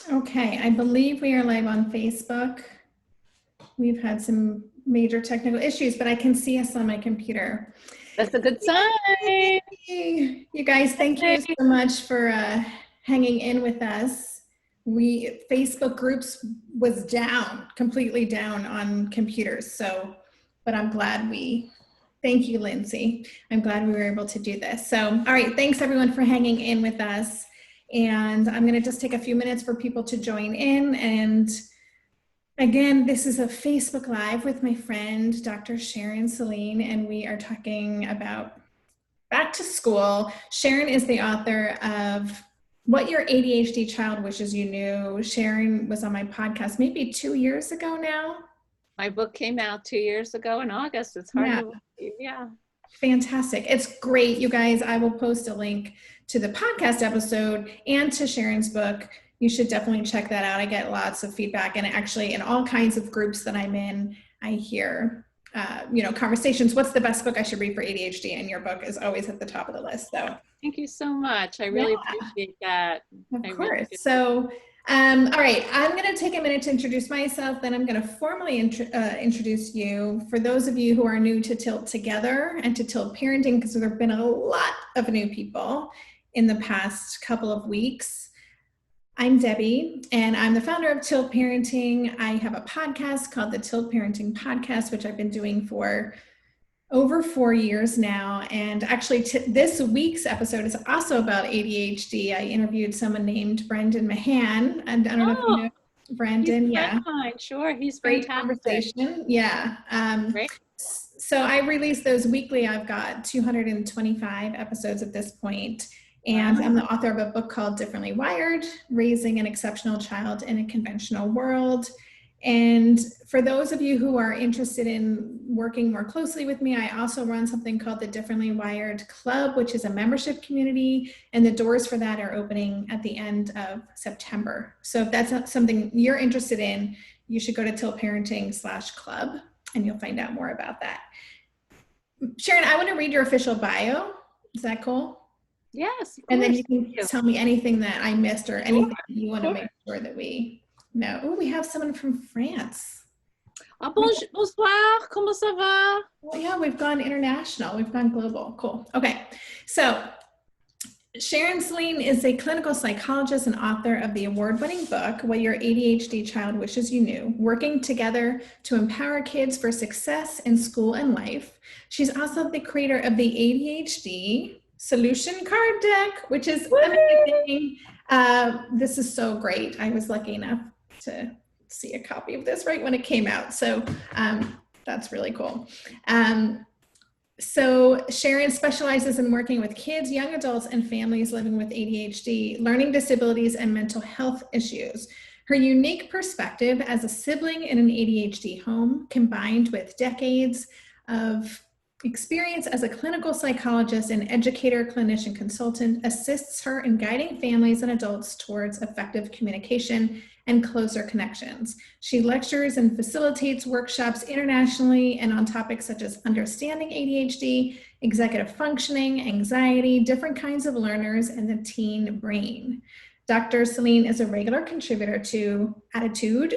Okay, I believe we are live on Facebook. We've had some major technical issues, but I can see us on my computer. That's a good sign. You guys, thank you so much for hanging in with us. Facebook groups was down, completely down on computers. But I'm glad thank you, Lindsay. I'm glad we were able to do this. So, all right, thanks everyone for hanging in with us. And I'm gonna just take a few minutes for people to join in. And again, this is a Facebook Live with my friend, Dr. Sharon Saline, and we are talking about back to school. Sharon is the author of What Your ADHD Child Wishes You Knew. Sharon was on my podcast maybe 2 years ago now. My book came out 2 years ago in August. It's hard to believe. Yeah. Fantastic. It's great, you guys. I will post a link to the podcast episode and to Sharon's book. You should definitely check that out. I get lots of feedback, and actually in all kinds of groups that I'm in, I hear conversations. What's the best book I should read for ADHD? And your book is always at the top of the list. So thank you so much. I really appreciate that. Of course. So, all right, I'm going to take a minute to introduce myself, then I'm going to formally introduce you. For those of you who are new to Tilt Together and to Tilt Parenting, because there have been a lot of new people in the past couple of weeks. I'm Debbie, and I'm the founder of Tilt Parenting. I have a podcast called the Tilt Parenting Podcast, which I've been doing for over 4 years now. And actually this week's episode is also about ADHD. I interviewed someone named Brendan Mahan, and I don't know if you know Brendan. Yeah, sure. He's great fantastic. Conversation. Yeah. Great. So I release those weekly. I've got 225 episodes at this point. And I'm the author of a book called Differently Wired, Raising an Exceptional Child in a Conventional World. And for those of you who are interested in working more closely with me, I also run something called the Differently Wired Club, which is a membership community, and the doors for that are opening at the end of September. So if that's something you're interested in, you should go to tiltparenting.com/club and you'll find out more about that. Sharon, I want to read your official bio. Is that cool? Yes. And then you can tell me anything that I missed or anything that you want to make sure that we know. Oh, we have someone from France. Bonsoir, comment ça va? Well, yeah, we've gone international. We've gone global. Cool. Okay. So Sharon Saline is a clinical psychologist and author of the award-winning book, What Your ADHD Child Wishes You Knew, Working Together to Empower Kids for Success in School and Life. She's also the creator of the ADHD Solution Card Deck, which is amazing. This is so great. I was lucky enough to see a copy of this right when it came out. So that's really cool. So Sharon specializes in working with kids, young adults, and families living with ADHD, learning disabilities, and mental health issues. Her unique perspective as a sibling in an ADHD home, combined with decades of experience as a clinical psychologist and educator, clinician, consultant, assists her in guiding families and adults towards effective communication and closer connections. She lectures and facilitates workshops internationally and on topics such as understanding ADHD, executive functioning, anxiety, different kinds of learners, and the teen brain. Dr. Saline is a regular contributor to Attitude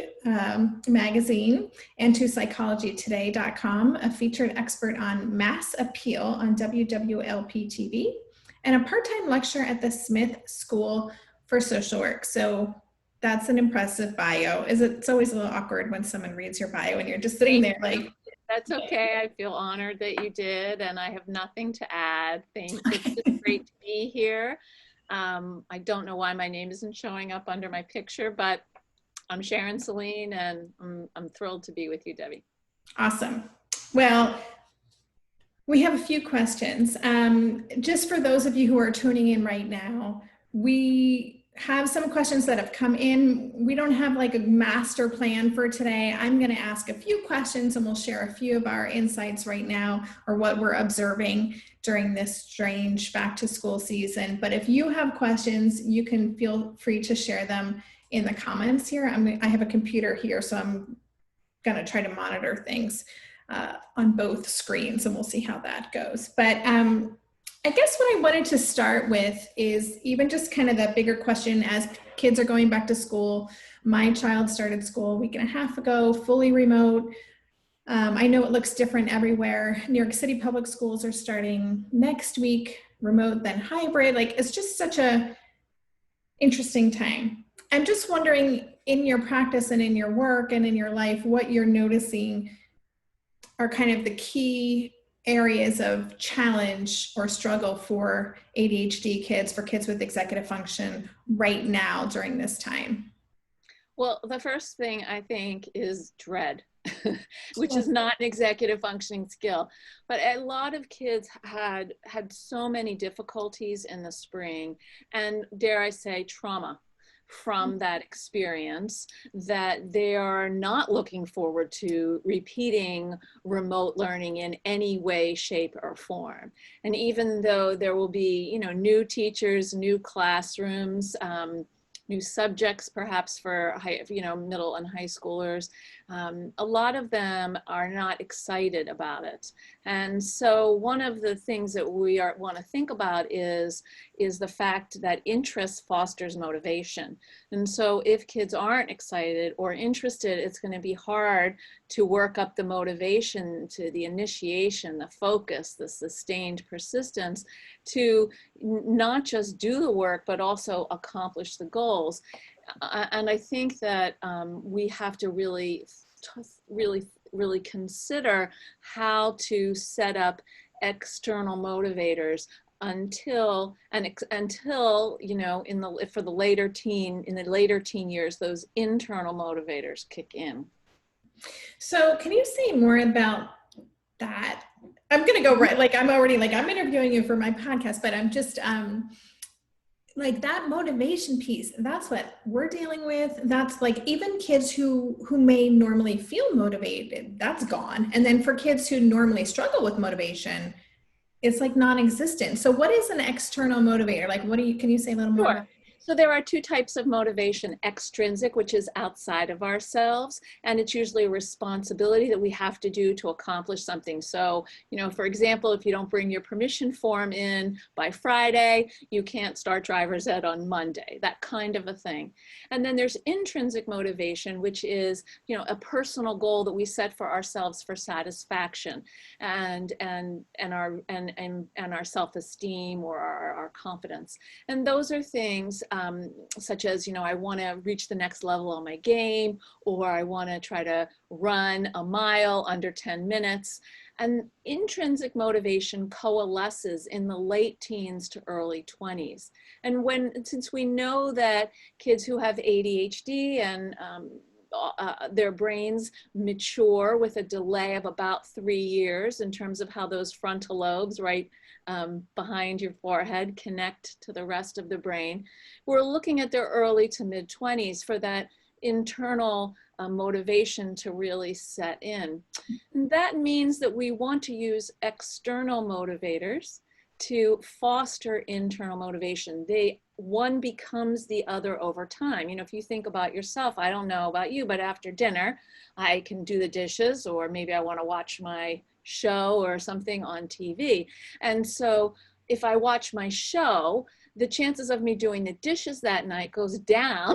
magazine and to psychologytoday.com, a featured expert on mass appeal on WWLP TV, and a part-time lecturer at the Smith School for Social Work. So that's an impressive bio. It's always a little awkward when someone reads your bio and you're just sitting there like, that's okay. I feel honored that you did, and I have nothing to add. Thanks. It's just great to be here. I don't know why my name isn't showing up under my picture, but I'm Sharon Saline, and I'm thrilled to be with you, Debbie. Awesome. Well, we have a few questions. Just for those of you who are tuning in right now, we have some questions that have come in. We don't have like a master plan for today. I'm going to ask a few questions and we'll share a few of our insights right now or what we're observing during this strange back to school season. But if you have questions, you can feel free to share them in the comments here. I have a computer here, so I'm going to try to monitor things on both screens and we'll see how that goes. But I guess what I wanted to start with is even just kind of the bigger question as kids are going back to school. My child started school a week and a half ago, fully remote. I know it looks different everywhere. New York City public schools are starting next week, remote, then hybrid. Like, it's just such a interesting time. I'm just wondering, in your practice and in your work and in your life, what you're noticing are kind of the key areas of challenge or struggle for ADHD kids, for kids with executive function right now during this time. Well, the first thing I think is dread, which is not an executive functioning skill. But a lot of kids had so many difficulties in the spring, and dare I say trauma from that experience, that they are not looking forward to repeating remote learning in any way, shape, or form. And even though there will be, new teachers, new classrooms, new subjects, perhaps for middle and high schoolers, a lot of them are not excited about it. And so one of the things that we want to think about is the fact that interest fosters motivation. And so if kids aren't excited or interested, it's going to be hard to work up the motivation, to the initiation, the focus, the sustained persistence to not just do the work, but also accomplish the goals. And I think that we have to really consider how to set up external motivators until for the later teen years, those internal motivators kick in. So can you say more about that? I'm going to go right, like I'm interviewing you for my podcast, but I'm just like that motivation piece, that's what we're dealing with. That's like even kids who may normally feel motivated, that's gone. And then for kids who normally struggle with motivation, it's like non-existent. So what is an external motivator? Like, can you say a little more about? So there are two types of motivation: extrinsic, which is outside of ourselves, and it's usually a responsibility that we have to do to accomplish something. So, for example, if you don't bring your permission form in by Friday, you can't start driver's ed on Monday, that kind of a thing. And then there's intrinsic motivation, which is, a personal goal that we set for ourselves for satisfaction and our self-esteem or our confidence. And those are things such as, I want to reach the next level on my game, or I want to try to run a mile under 10 minutes. And intrinsic motivation coalesces in the late teens to early 20s. And since we know that kids who have ADHD and their brains mature with a delay of about 3 years in terms of how those frontal lobes right behind your forehead connect to the rest of the brain. We're looking at their early to mid 20s for that internal motivation to really set in. And that means that we want to use external motivators to foster internal motivation. One becomes the other over time. If you think about yourself, I don't know about you, but after dinner, I can do the dishes, or maybe I want to watch my show or something on TV. And so if I watch my show, the chances of me doing the dishes that night goes down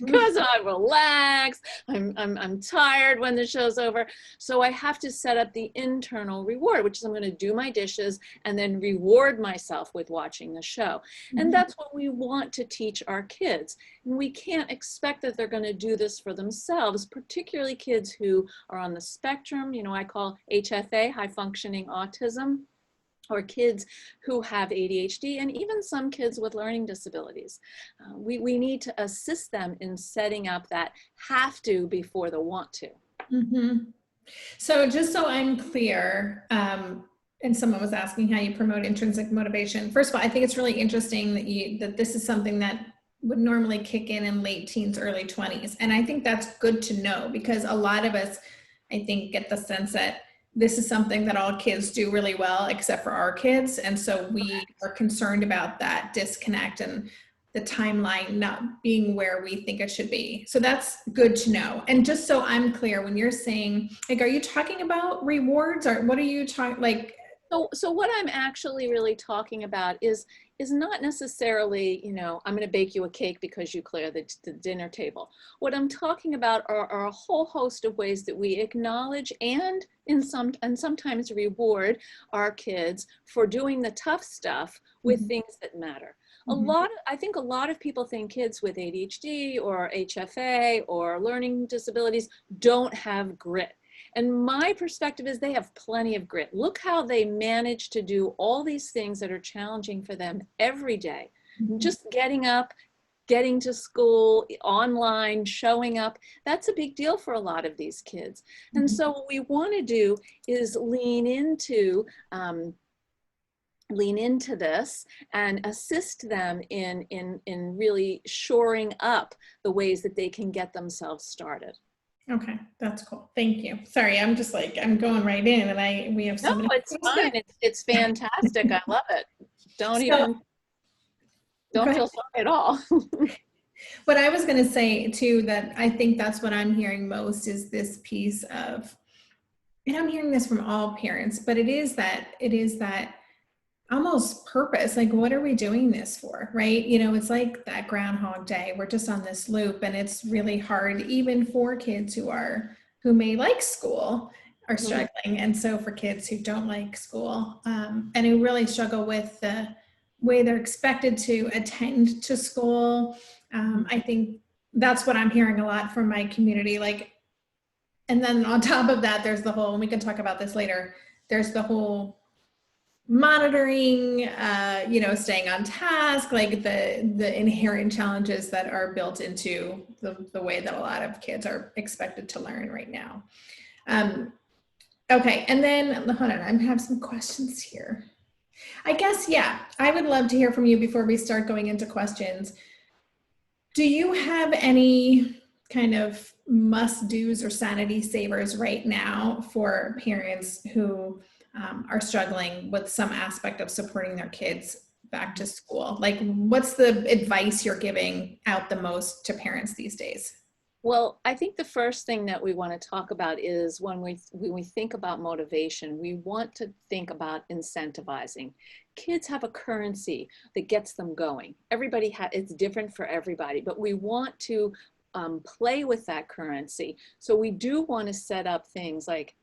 because I'm relaxed, I'm tired when the show's over. So I have to set up the internal reward, which is I'm going to do my dishes and then reward myself with watching the show. And that's what we want to teach our kids. And we can't expect that they're going to do this for themselves, particularly kids who are on the spectrum. I call HFA, high functioning autism, or kids who have ADHD, and even some kids with learning disabilities. We need to assist them in setting up that have to before the want to. Mm-hmm. So just so I'm clear, and someone was asking how you promote intrinsic motivation. First of all, I think it's really interesting that this is something that would normally kick in late teens, early 20s. And I think that's good to know, because a lot of us, I think, get the sense that this is something that all kids do really well, except for our kids. And so we are concerned about that disconnect and the timeline not being where we think it should be. So that's good to know. And just so I'm clear, when you're saying, like, are you talking about rewards, or what are you talking, like? So what I'm actually really talking about is is not necessarily, I'm going to bake you a cake because you clear the dinner table. What I'm talking about are a whole host of ways that we acknowledge and sometimes reward our kids for doing the tough stuff with things that matter. I think a lot of people think kids with ADHD or HFA or learning disabilities don't have grit. And my perspective is they have plenty of grit. Look how they manage to do all these things that are challenging for them every day. Just getting up, getting to school, online, showing up, that's a big deal for a lot of these kids. And so what we want to do is lean into this and assist them in really shoring up the ways that they can get themselves started. Okay, that's cool. Thank you. Sorry, I'm just like, I'm going right in and we have so many. No, it's fine. It's fantastic. I love it. Don't feel sorry at all. What I was going to say too, that I think that's what I'm hearing most is this piece of, and I'm hearing this from all parents, but it is that almost purpose. Like, what are we doing this for? Right. It's like that Groundhog Day. We're just on this loop, and it's really hard, even for kids who may like school are struggling. And so for kids who don't like school, and who really struggle with the way they're expected to attend to school, I think that's what I'm hearing a lot from my community. Like, and then on top of that, there's the whole, and we can talk about this later, there's the whole monitoring, staying on task, like the inherent challenges that are built into the way that a lot of kids are expected to learn right now. Okay, and then hold on, I have some questions here. I guess, yeah, I would love to hear from you before we start going into questions. Do you have any kind of must-dos or sanity savers right now for parents who are struggling with some aspect of supporting their kids back to school? Like, what's the advice you're giving out the most to parents these days? Well, I think the first thing that we want to talk about is when we think about motivation, we want to think about incentivizing. Kids have a currency that gets them going. It's different for everybody, but we want to play with that currency. So we do want to set up things like,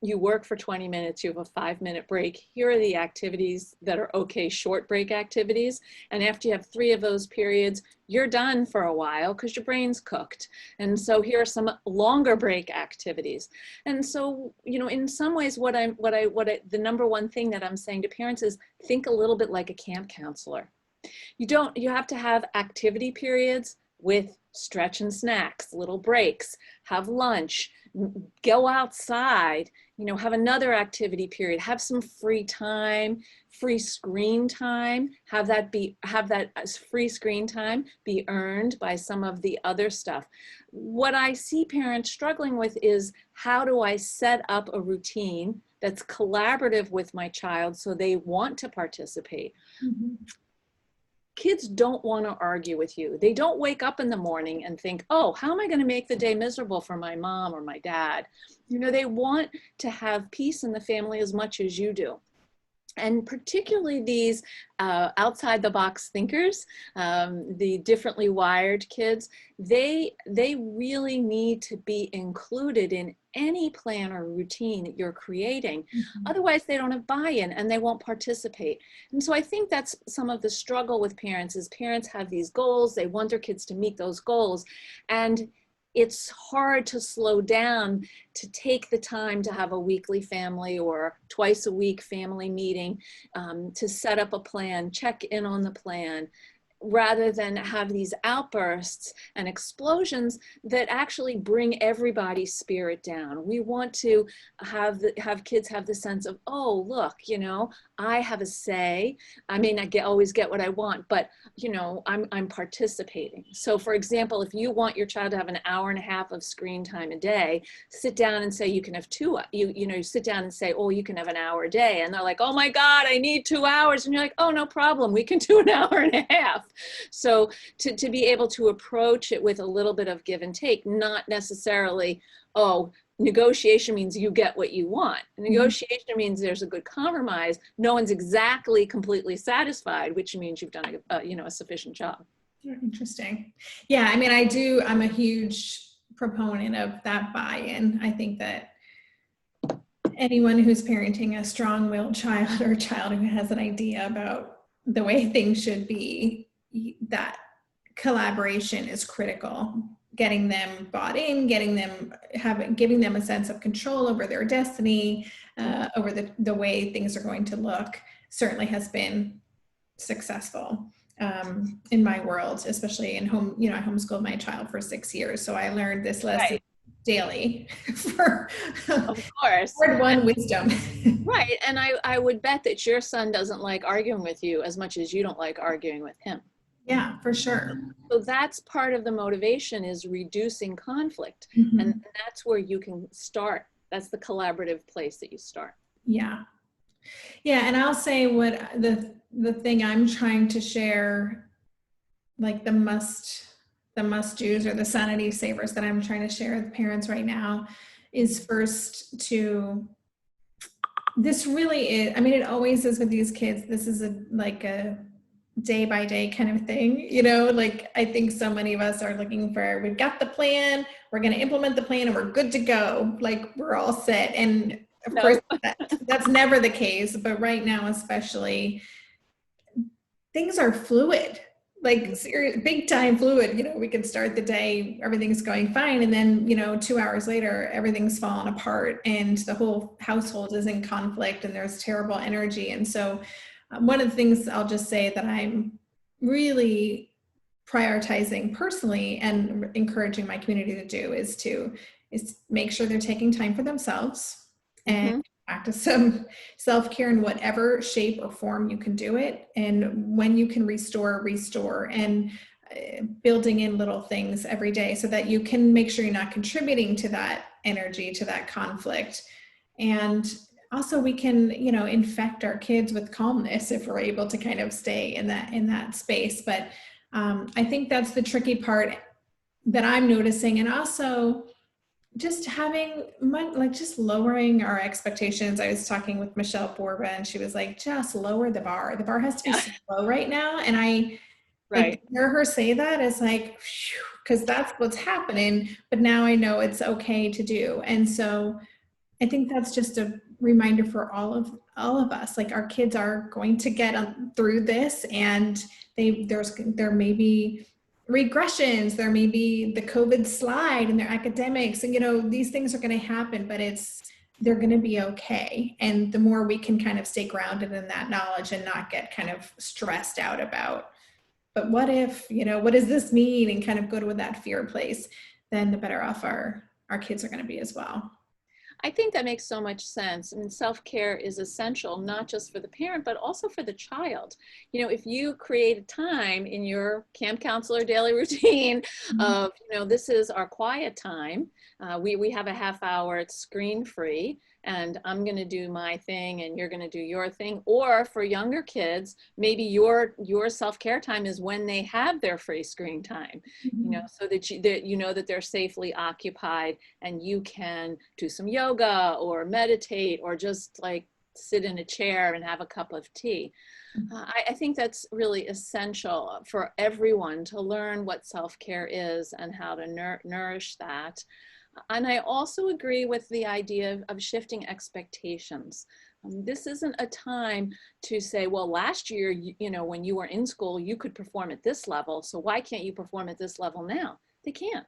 you work for 20 minutes, you have a 5-minute break. Here are the activities that are okay, short break activities. And after you have 3 of those periods, you're done for a while because your brain's cooked. And so here are some longer break activities. And so, in some ways, the number one thing that I'm saying to parents is think a little bit like a camp counselor. You have to have activity periods with stretch and snacks, little breaks, have lunch, go outside, have another activity period, have some free time, free screen time, have that free screen time be earned by some of the other stuff. What I see parents struggling with is, how do I set up a routine that's collaborative with my child so they want to participate? Kids don't want to argue with you. They don't wake up in the morning and think, oh, how am I going to make the day miserable for my mom or my dad? They want to have peace in the family as much as you do. And particularly these outside the box thinkers, the differently wired kids, they really need to be included in any plan or routine that you're creating. Otherwise, they don't have buy-in and they won't participate. And so I think that's some of the struggle with parents, is parents have these goals, they want their kids to meet those goals, and it's hard to slow down to take the time to have a weekly family or twice a week family meeting, to set up a plan, check in on the plan, rather than have these outbursts and explosions that actually bring everybody's spirit down. We want to have kids have the sense of, oh, look, I have a say. I may not always get what I want, but I'm participating. So for example, if you want your child to have an hour and a half of screen time a day, sit down and say you can have 2. You sit down and say, oh, you can have an hour a day. And they're like, oh my God, I need 2 hours. And you're like, oh, no problem. We can do an hour and a half. So to be able to approach it with a little bit of give and take, not necessarily, oh, negotiation means you get what you want. Negotiation means there's a good compromise. No one's exactly completely satisfied, which means you've done a sufficient job. Interesting. Yeah, I mean, I'm a huge proponent of that buy-in. I think that anyone who's parenting a strong-willed child or a child who has an idea about the way things should be, that collaboration is critical. Getting them bought in, giving them a sense of control over their destiny, over the way things are going to look, certainly has been successful in my world, especially in home. I homeschooled my child for 6 years, so I learned this lesson daily for of course hard-won wisdom. Right. And I would bet that your son doesn't like arguing with you as much as you don't like arguing with him. Yeah, for sure. So that's part of the motivation, is reducing conflict. And that's where you can start. That's the collaborative place that you start. Yeah. Yeah. And I'll say what the thing I'm trying to share, like the must-dos or the sanity savers that I'm trying to share with parents right now, is first to, this really is, I mean, it always is with these kids. This is a day by day kind of thing, like I think so many of us are looking for, we've got the plan, we're going to implement the plan, and we're good to go. Like we're all set. And of course that's never the case, but right now, especially, things are fluid, like serious, big time fluid. We can start the day, everything's going fine. And then, 2 hours later, everything's fallen apart and the whole household is in conflict and there's terrible energy. And so one of the things I'll just say that I'm really prioritizing personally and encouraging my community to do is make sure they're taking time for themselves and practice some self-care in whatever shape or form you can do it. And when you can restore, and building in little things every day so that you can make sure you're not contributing to that energy, to that conflict. And also we can, infect our kids with calmness if we're able to kind of stay in that space. But I think that's the tricky part that I'm noticing. And also just having just lowering our expectations. I was talking with Michelle Borba and she was like, just lower the bar. The bar has to be so low right now. And I hear her say that, it's like, because that's what's happening. But now I know it's okay to do. And so I think that's just a reminder for all of us. Like our kids are going to get through this, and there may be regressions, there may be the COVID slide in their academics, and these things are going to happen, but they're going to be okay. And the more we can kind of stay grounded in that knowledge and not get kind of stressed out about, but what if, what does this mean, and kind of go to that fear place, then the better off our kids are going to be as well. I think that makes so much sense. I mean, self-care is essential, not just for the parent, but also for the child. If you create a time in your camp counselor daily routine of, this is our quiet time. We have a half hour, it's screen free, and I'm going to do my thing and you're going to do your thing. Or for younger kids, maybe your self-care time is when they have their free screen time, so that you know that they're safely occupied and you can do some yoga or meditate or just like sit in a chair and have a cup of tea. I think that's really essential for everyone to learn what self-care is and how to nourish that. And I also agree with the idea of shifting expectations. This isn't a time to say, well, last year, when you were in school, you could perform at this level, so why can't you perform at this level now? They can't.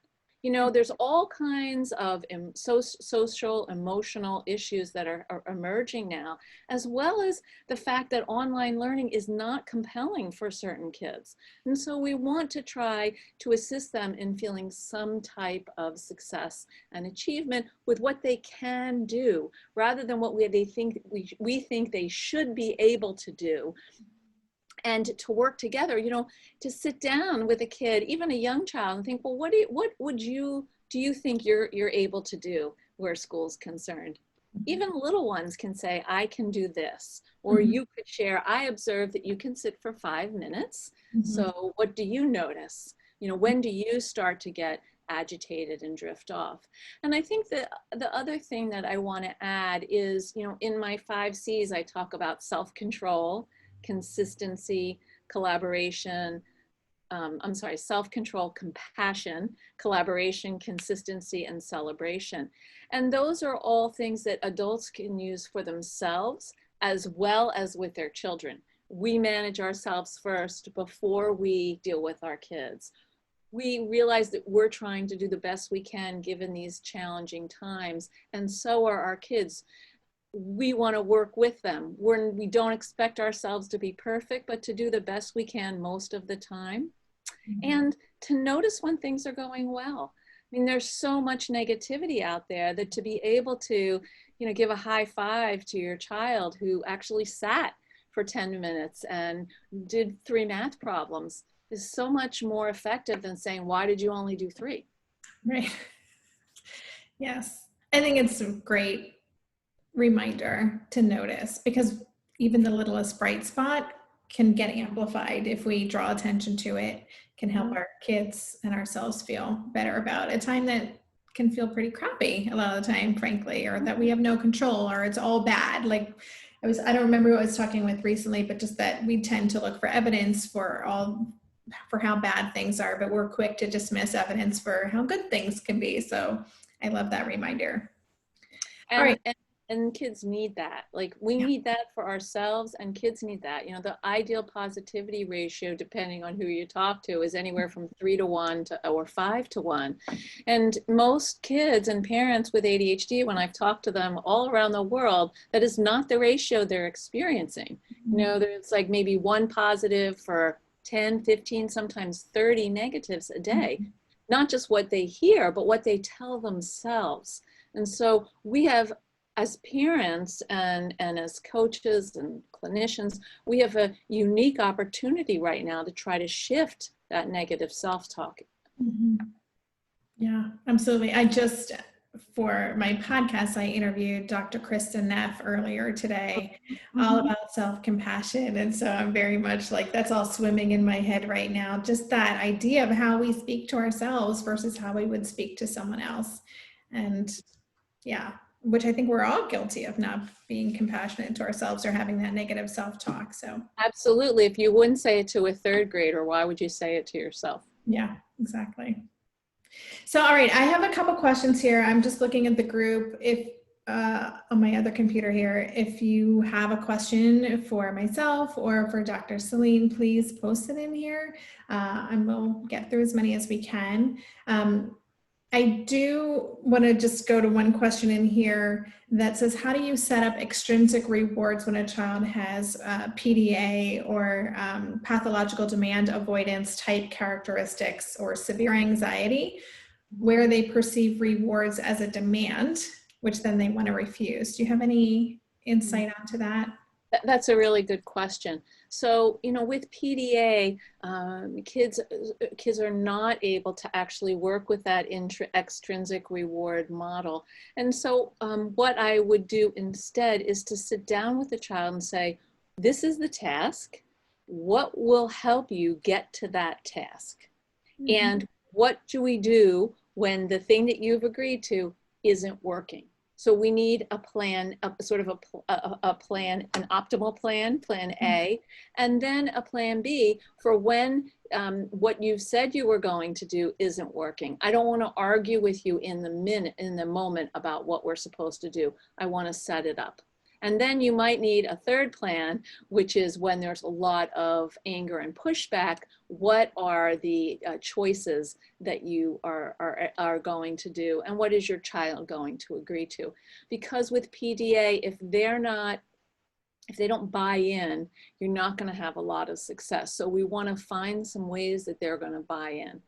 There's all kinds of social, emotional issues that are emerging now, as well as the fact that online learning is not compelling for certain kids. And so we want to try to assist them in feeling some type of success and achievement with what they can do, rather than what we think they should be able to do. And to work together, to sit down with a kid, even a young child, and think, well, what do you think you're able to do where school's concerned? Even little ones can say, I can do this. Or you could share, I observe that you can sit for 5 minutes. So what do you notice? When do you start to get agitated and drift off. And I think that the other thing that I want to add is, in my 5 C's, I talk about self-control, consistency, collaboration, self-control, compassion, collaboration, consistency, and celebration. And those are all things that adults can use for themselves as well as with their children. We manage ourselves first before we deal with our kids. We realize that we're trying to do the best we can given these challenging times, and so are our kids. We want to work with them. We don't expect ourselves to be perfect, but to do the best we can most of the time. And to notice when things are going well. I mean, there's so much negativity out there that to be able to, give a high five to your child who actually sat for 10 minutes and did 3 math problems is so much more effective than saying, why did you only do 3? Right. Yes. I think it's a great reminder to notice, because even the littlest bright spot can get amplified if we draw attention to it, can help our kids and ourselves feel better about a time that can feel pretty crappy a lot of the time, frankly, or that we have no control, or it's all bad. Like I don't remember who I was talking with recently, but just that we tend to look for evidence for how bad things are, but we're quick to dismiss evidence for how good things can be. So I love that reminder. And, all right. And kids need that. Like we need that for ourselves, and kids need that. The ideal positivity ratio, depending on who you talk to, is anywhere from 3 to 1 or 5 to 1. And most kids and parents with ADHD, when I've talked to them all around the world, that is not the ratio they're experiencing. There's like maybe 1 positive for 10, 15, sometimes 30 negatives a day. Not just what they hear, but what they tell themselves. And so we have, as parents and as coaches and clinicians, we have a unique opportunity right now to try to shift that negative self-talk. Yeah, absolutely. For my podcast, I interviewed Dr. Kristen Neff earlier today, all about self-compassion. And so I'm very much like, that's all swimming in my head right now. Just that idea of how we speak to ourselves versus how we would speak to someone else. And yeah, which I think we're all guilty of, not being compassionate to ourselves or having that negative self-talk. So absolutely. If you wouldn't say it to a 3rd grader, why would you say it to yourself? Yeah, exactly. So, all right, I have a couple questions here. I'm just looking at the group. If on my other computer here, if you have a question for myself or for Dr. Saline, please post it in here, and we'll get through as many as we can. I do want to just go to one question in here that says, how do you set up extrinsic rewards when a child has PDA or pathological demand avoidance type characteristics or severe anxiety, where they perceive rewards as a demand, which then they want to refuse? Do you have any insight onto that? That's a really good question. So, with PDA, kids are not able to actually work with that extrinsic reward model. And so what I would do instead is to sit down with the child and say, this is the task. What will help you get to that task? And what do we do when the thing that you've agreed to isn't working? So we need a plan, a plan, an optimal plan, plan A, and then a plan B for when what you've said you were going to do isn't working. I don't want to argue with you in the moment about what we're supposed to do. I want to set it up. And then you might need a 3rd plan, which is when there's a lot of anger and pushback, what are the choices that you are going to do, and what is your child going to agree to? Because with PDA, if they don't buy in, you're not going to have a lot of success. So we want to find some ways that they're going to buy in.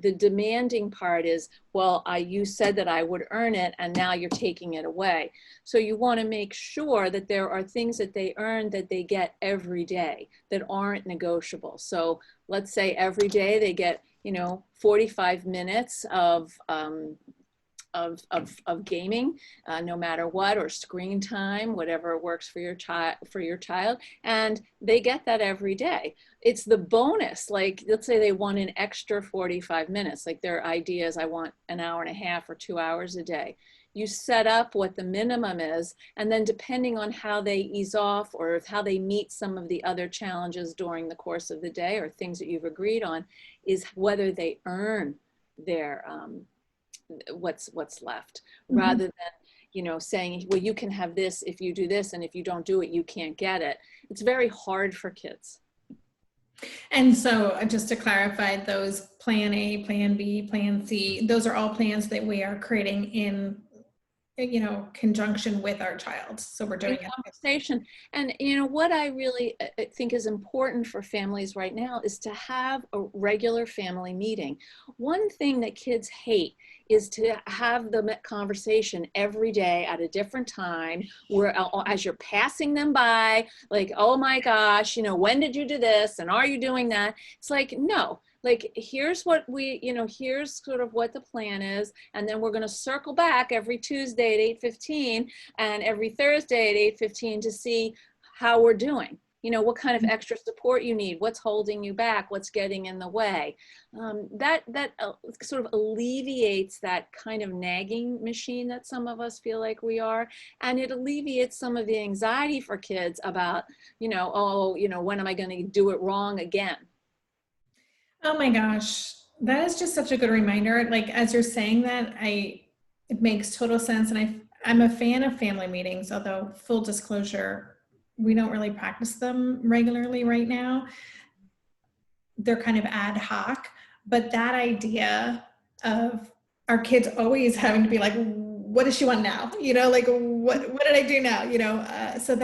The demanding part is, well, you said that I would earn it, and now you're taking it away. So you want to make sure that there are things that they earn that they get every day that aren't negotiable. So let's say every day they get, 45 minutes of of gaming, no matter what, or screen time, whatever works for your child, and they get that every day. It's the bonus, like let's say they want an extra 45 minutes, like their idea is I want an hour and a half or 2 hours a day. You set up what the minimum is, and then depending on how they ease off or how they meet some of the other challenges during the course of the day or things that you've agreed on, is whether they earn their what's left, rather than, you know, saying, well, you can have this if you do this, and if you don't do it, you can't get it. It's very hard for kids. And so just to clarify, those plan A, plan B, plan C, those are all plans that we are creating in, you know, conjunction with our child. So we're doing In conversation. And you know what I really think is important for families right now is to have a regular family meeting. One thing that kids hate is to have the conversation every day at a different time, where as you're passing them by, like, oh my gosh, you know, when did you do this, and are you doing that? It's like, no. Like, here's what we, you know, here's sort of what the plan is. And then we're going to circle back every Tuesday at 8:15 and every Thursday at 8:15 to see how we're doing. You know, what kind of extra support you need, what's holding you back, what's getting in the way. That sort of alleviates that kind of nagging machine that some of us feel like we are. And it alleviates some of the anxiety for kids about, you know, oh, you know, when am I going to do it wrong again? Oh my gosh, that is just such a good reminder. Like, as you're saying that, it makes total sense. And I'm a fan of family meetings, although full disclosure, we don't really practice them regularly right now. They're kind of ad hoc, but that idea of our kids always having to be like, what does she want now? You know, like, what did I do now? You know, so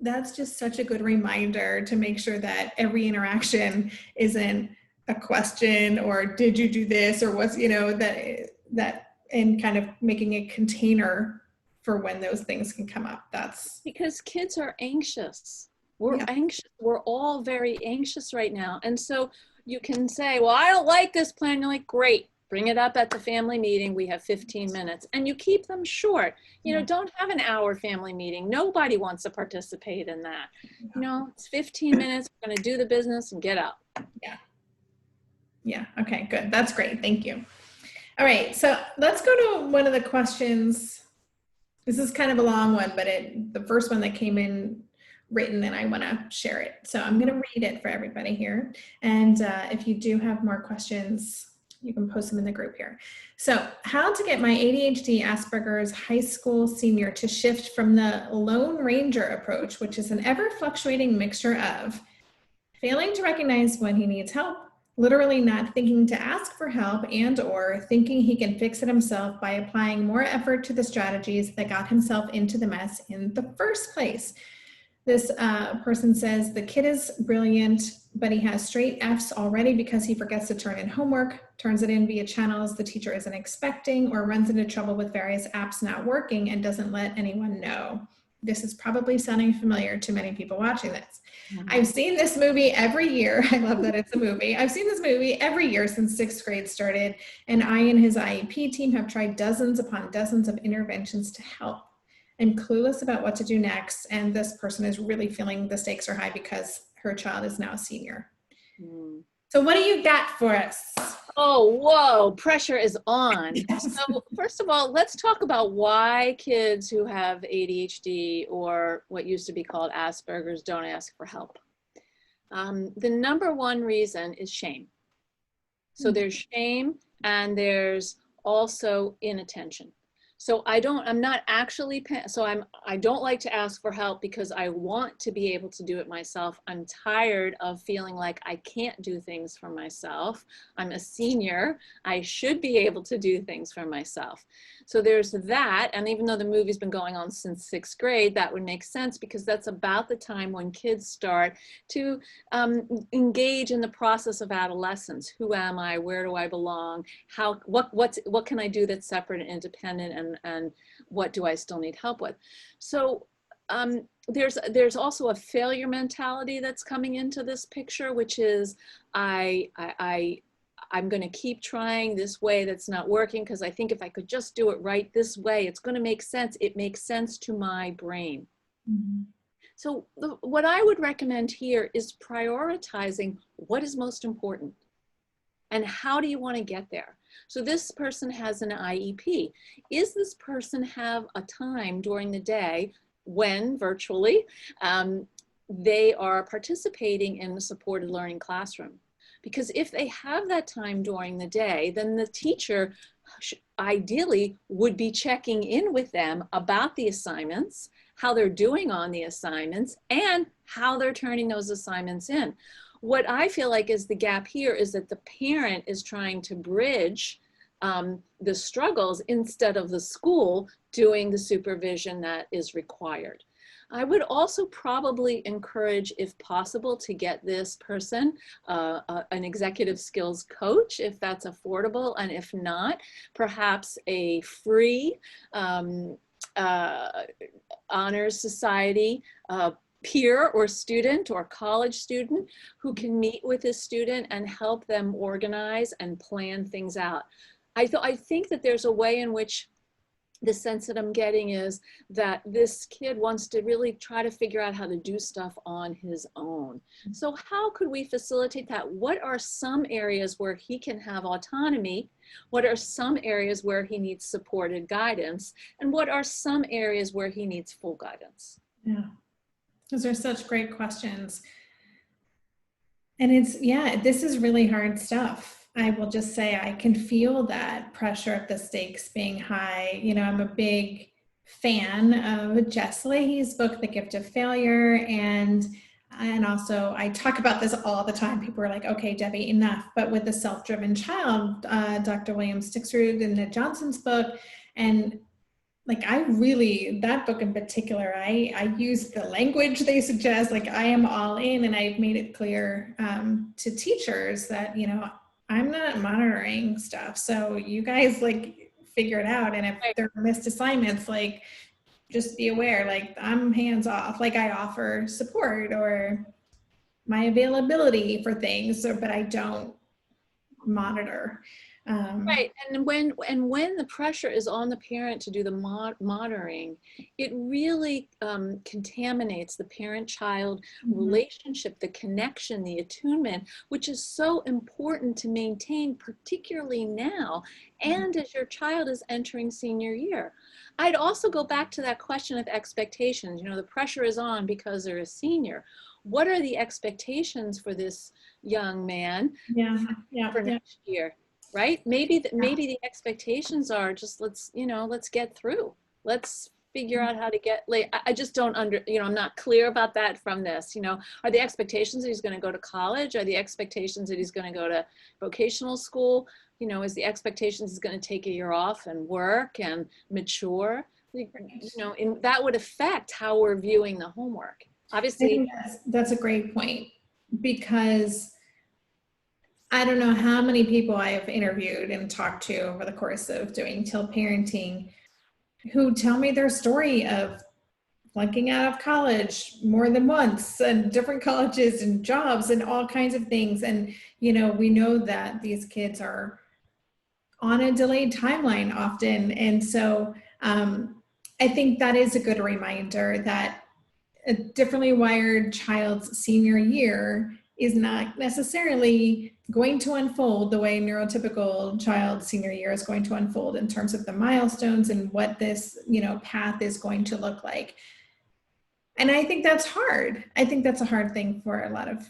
that's just such a good reminder to make sure that every interaction isn't a question or did you do this or what's, you know, that and kind of making a container for when those things can come up. That's because kids are anxious. We're anxious. We're all very anxious right now. And so you can say, well, I don't like this plan. You're like, great, bring it up at the family meeting. We have 15 minutes, and you keep them short. You know, don't have an hour family meeting. Nobody wants to participate in that. You know, it's 15 minutes. We're going to do the business and get out. Yeah. Yeah. Okay, good. That's great. Thank you. All right. So let's go to one of the questions. This is kind of a long one, but the first one that came in written, and I want to share it. So I'm going to read it for everybody here. And if you do have more questions, you can post them in the group here. So, how to get my ADHD Asperger's high school senior to shift from the Lone Ranger approach, which is an ever fluctuating mixture of failing to recognize when he needs help, literally not thinking to ask for help, and or thinking he can fix it himself by applying more effort to the strategies that got himself into the mess in the first place. This person says the kid is brilliant, but he has straight Fs already because he forgets to turn in homework, turns it in via channels the teacher isn't expecting, or runs into trouble with various apps not working and doesn't let anyone know. This is probably sounding familiar to many people watching this. I've seen this movie every year. I love that it's a movie. I've seen this movie every year since 6th grade started, and I and his IEP team have tried dozens upon dozens of interventions to help. I'm clueless about what to do next, and this person is really feeling the stakes are high because her child is now a senior. So what do you got for us? Oh, whoa, pressure is on. So first of all, let's talk about why kids who have ADHD or what used to be called Asperger's don't ask for help. The number one reason is shame. So there's shame, and there's also inattention. So I don't like to ask for help because I want to be able to do it myself. I'm tired of feeling like I can't do things for myself. I'm a senior. I should be able to do things for myself. So there's that. And even though the movie's been going on since 6th grade, that would make sense because that's about the time when kids start to engage in the process of adolescence. Who am I? Where do I belong? What can I do that's separate and independent, and what do I still need help with? So there's also a failure mentality that's coming into this picture, which is I I'm going to keep trying this way that's not working because I think if I could just do it right this way, it's going to make sense. It makes sense to my brain. Mm-hmm. So what I would recommend here is prioritizing what is most important and how do you want to get there. So this person has an IEP. Is this person have a time during the day when virtually they are participating in the supported learning classroom? Because if they have that time during the day, then the teacher ideally would be checking in with them about the assignments, how they're doing on the assignments, and how they're turning those assignments in. What I feel like is the gap here is that the parent is trying to bridge the struggles instead of the school doing the supervision that is required. I would also probably encourage, if possible, to get this person an executive skills coach, if that's affordable, and if not, perhaps a free honors society peer or student or college student who can meet with this student and help them organize and plan things out. I think that there's a way in which the sense that I'm getting is that this kid wants to really try to figure out how to do stuff on his own. So how could we facilitate that? What are some areas where he can have autonomy? What are some areas where he needs supported guidance? And what are some areas where he needs full guidance? Yeah, those are such great questions. And it's, yeah, this is really hard stuff. I will just say I can feel that pressure of the stakes being high. You know, I'm a big fan of Jess Leahy's book, The Gift of Failure. And also I talk about this all the time. People are like, okay, Debbie, enough. But with the self-driven child, Dr. William Stixrud and Ned Johnson's book, and like that book in particular, I use the language they suggest, like I am all in, and I've made it clear to teachers that, you know, I'm not monitoring stuff. So you guys like figure it out. And if there are missed assignments, like just be aware, like I'm hands off, like I offer support or my availability for things, but I don't monitor. Right, and when the pressure is on the parent to do the monitoring, it really contaminates the parent-child relationship, the connection, the attunement, which is so important to maintain, particularly now, and as your child is entering senior year. I'd also go back to that question of expectations. You know, the pressure is on because they're a senior. What are the expectations for this young man for next year? Right? Maybe the expectations are just let's get through. Let's figure out how to get late. I just don't I'm not clear about that from this. You know, are the expectations that he's going to go to college? Are the expectations that he's going to go to vocational school? You know, is the expectations he's going to take a year off and work and mature? You know, and that would affect how we're viewing the homework. Obviously, I think that's a great point, because I don't know how many people I have interviewed and talked to over the course of doing Till Parenting who tell me their story of flunking out of college more than once, and different colleges and jobs and all kinds of things. And, you know, we know that these kids are on a delayed timeline often. And so I think that is a good reminder that a differently wired child's senior year is not necessarily going to unfold the way neurotypical child's senior year is going to unfold in terms of the milestones and what this, you know, path is going to look like. And I think that's hard. I think that's a hard thing for a lot of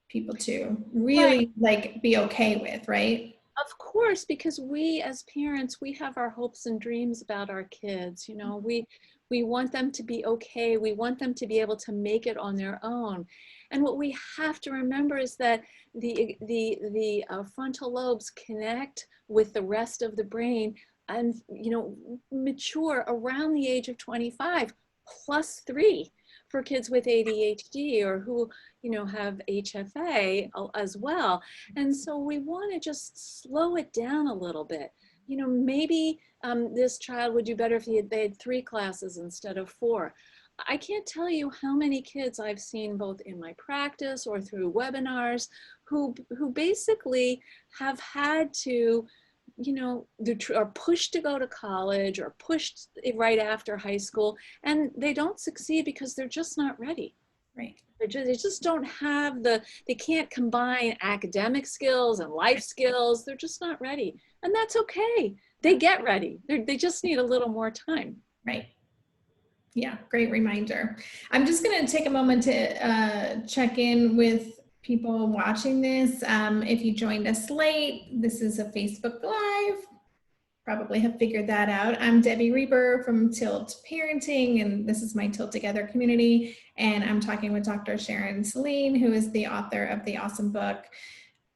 people to really like be okay with, right? Of course, because we as parents, we have our hopes and dreams about our kids. You know, we want them to be okay. We want them to be able to make it on their own. And what we have to remember is that the frontal lobes connect with the rest of the brain and, you know, mature around the age of 25 +3 for kids with ADHD or who, you know, have HFA as well. And so we want to just slow it down a little bit. You know, maybe this child would do better if they had 3 classes instead of 4. I can't tell you how many kids I've seen both in my practice or through webinars who basically have had to, you know, are pushed to go to college or pushed right after high school, and they don't succeed because they're just not ready. Right. They just don't have they can't combine academic skills and life skills. They're just not ready. And that's okay. They get ready. They just need a little more time. Right. Yeah, great reminder. I'm just going to take a moment to check in with people watching this. If you joined us late, this is a Facebook Live. Probably have figured that out. I'm Debbie Reber from Tilt Parenting, and this is my Tilt Together community. And I'm talking with Dr. Sharon Saline, who is the author of the awesome book,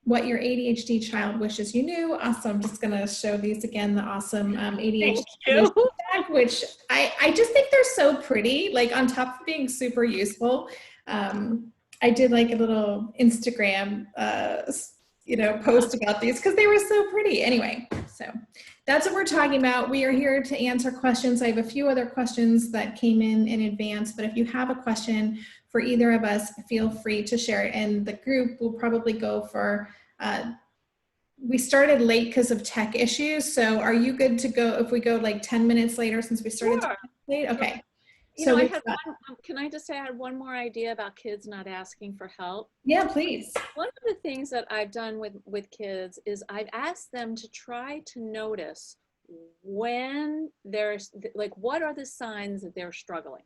What Your ADHD Child Wishes You Knew. Also, I'm just going to show these again, the awesome ADHD solution deck, which I just think they're so pretty, like on top of being super useful. I did like a little Instagram post about these because they were so pretty. Anyway, so that's what we're talking about. We are here to answer questions. I have a few other questions that came in advance, but if you have a question for either of us, feel free to share it. And the group will probably go for, we started late because of tech issues. So are you good to go if we go like 10 minutes later since we started late? Okay. You know, can I just say I had one more idea about kids not asking for help? Yeah, please. One of the things that I've done with kids is I've asked them to try to notice when there's, like, what are the signs that they're struggling?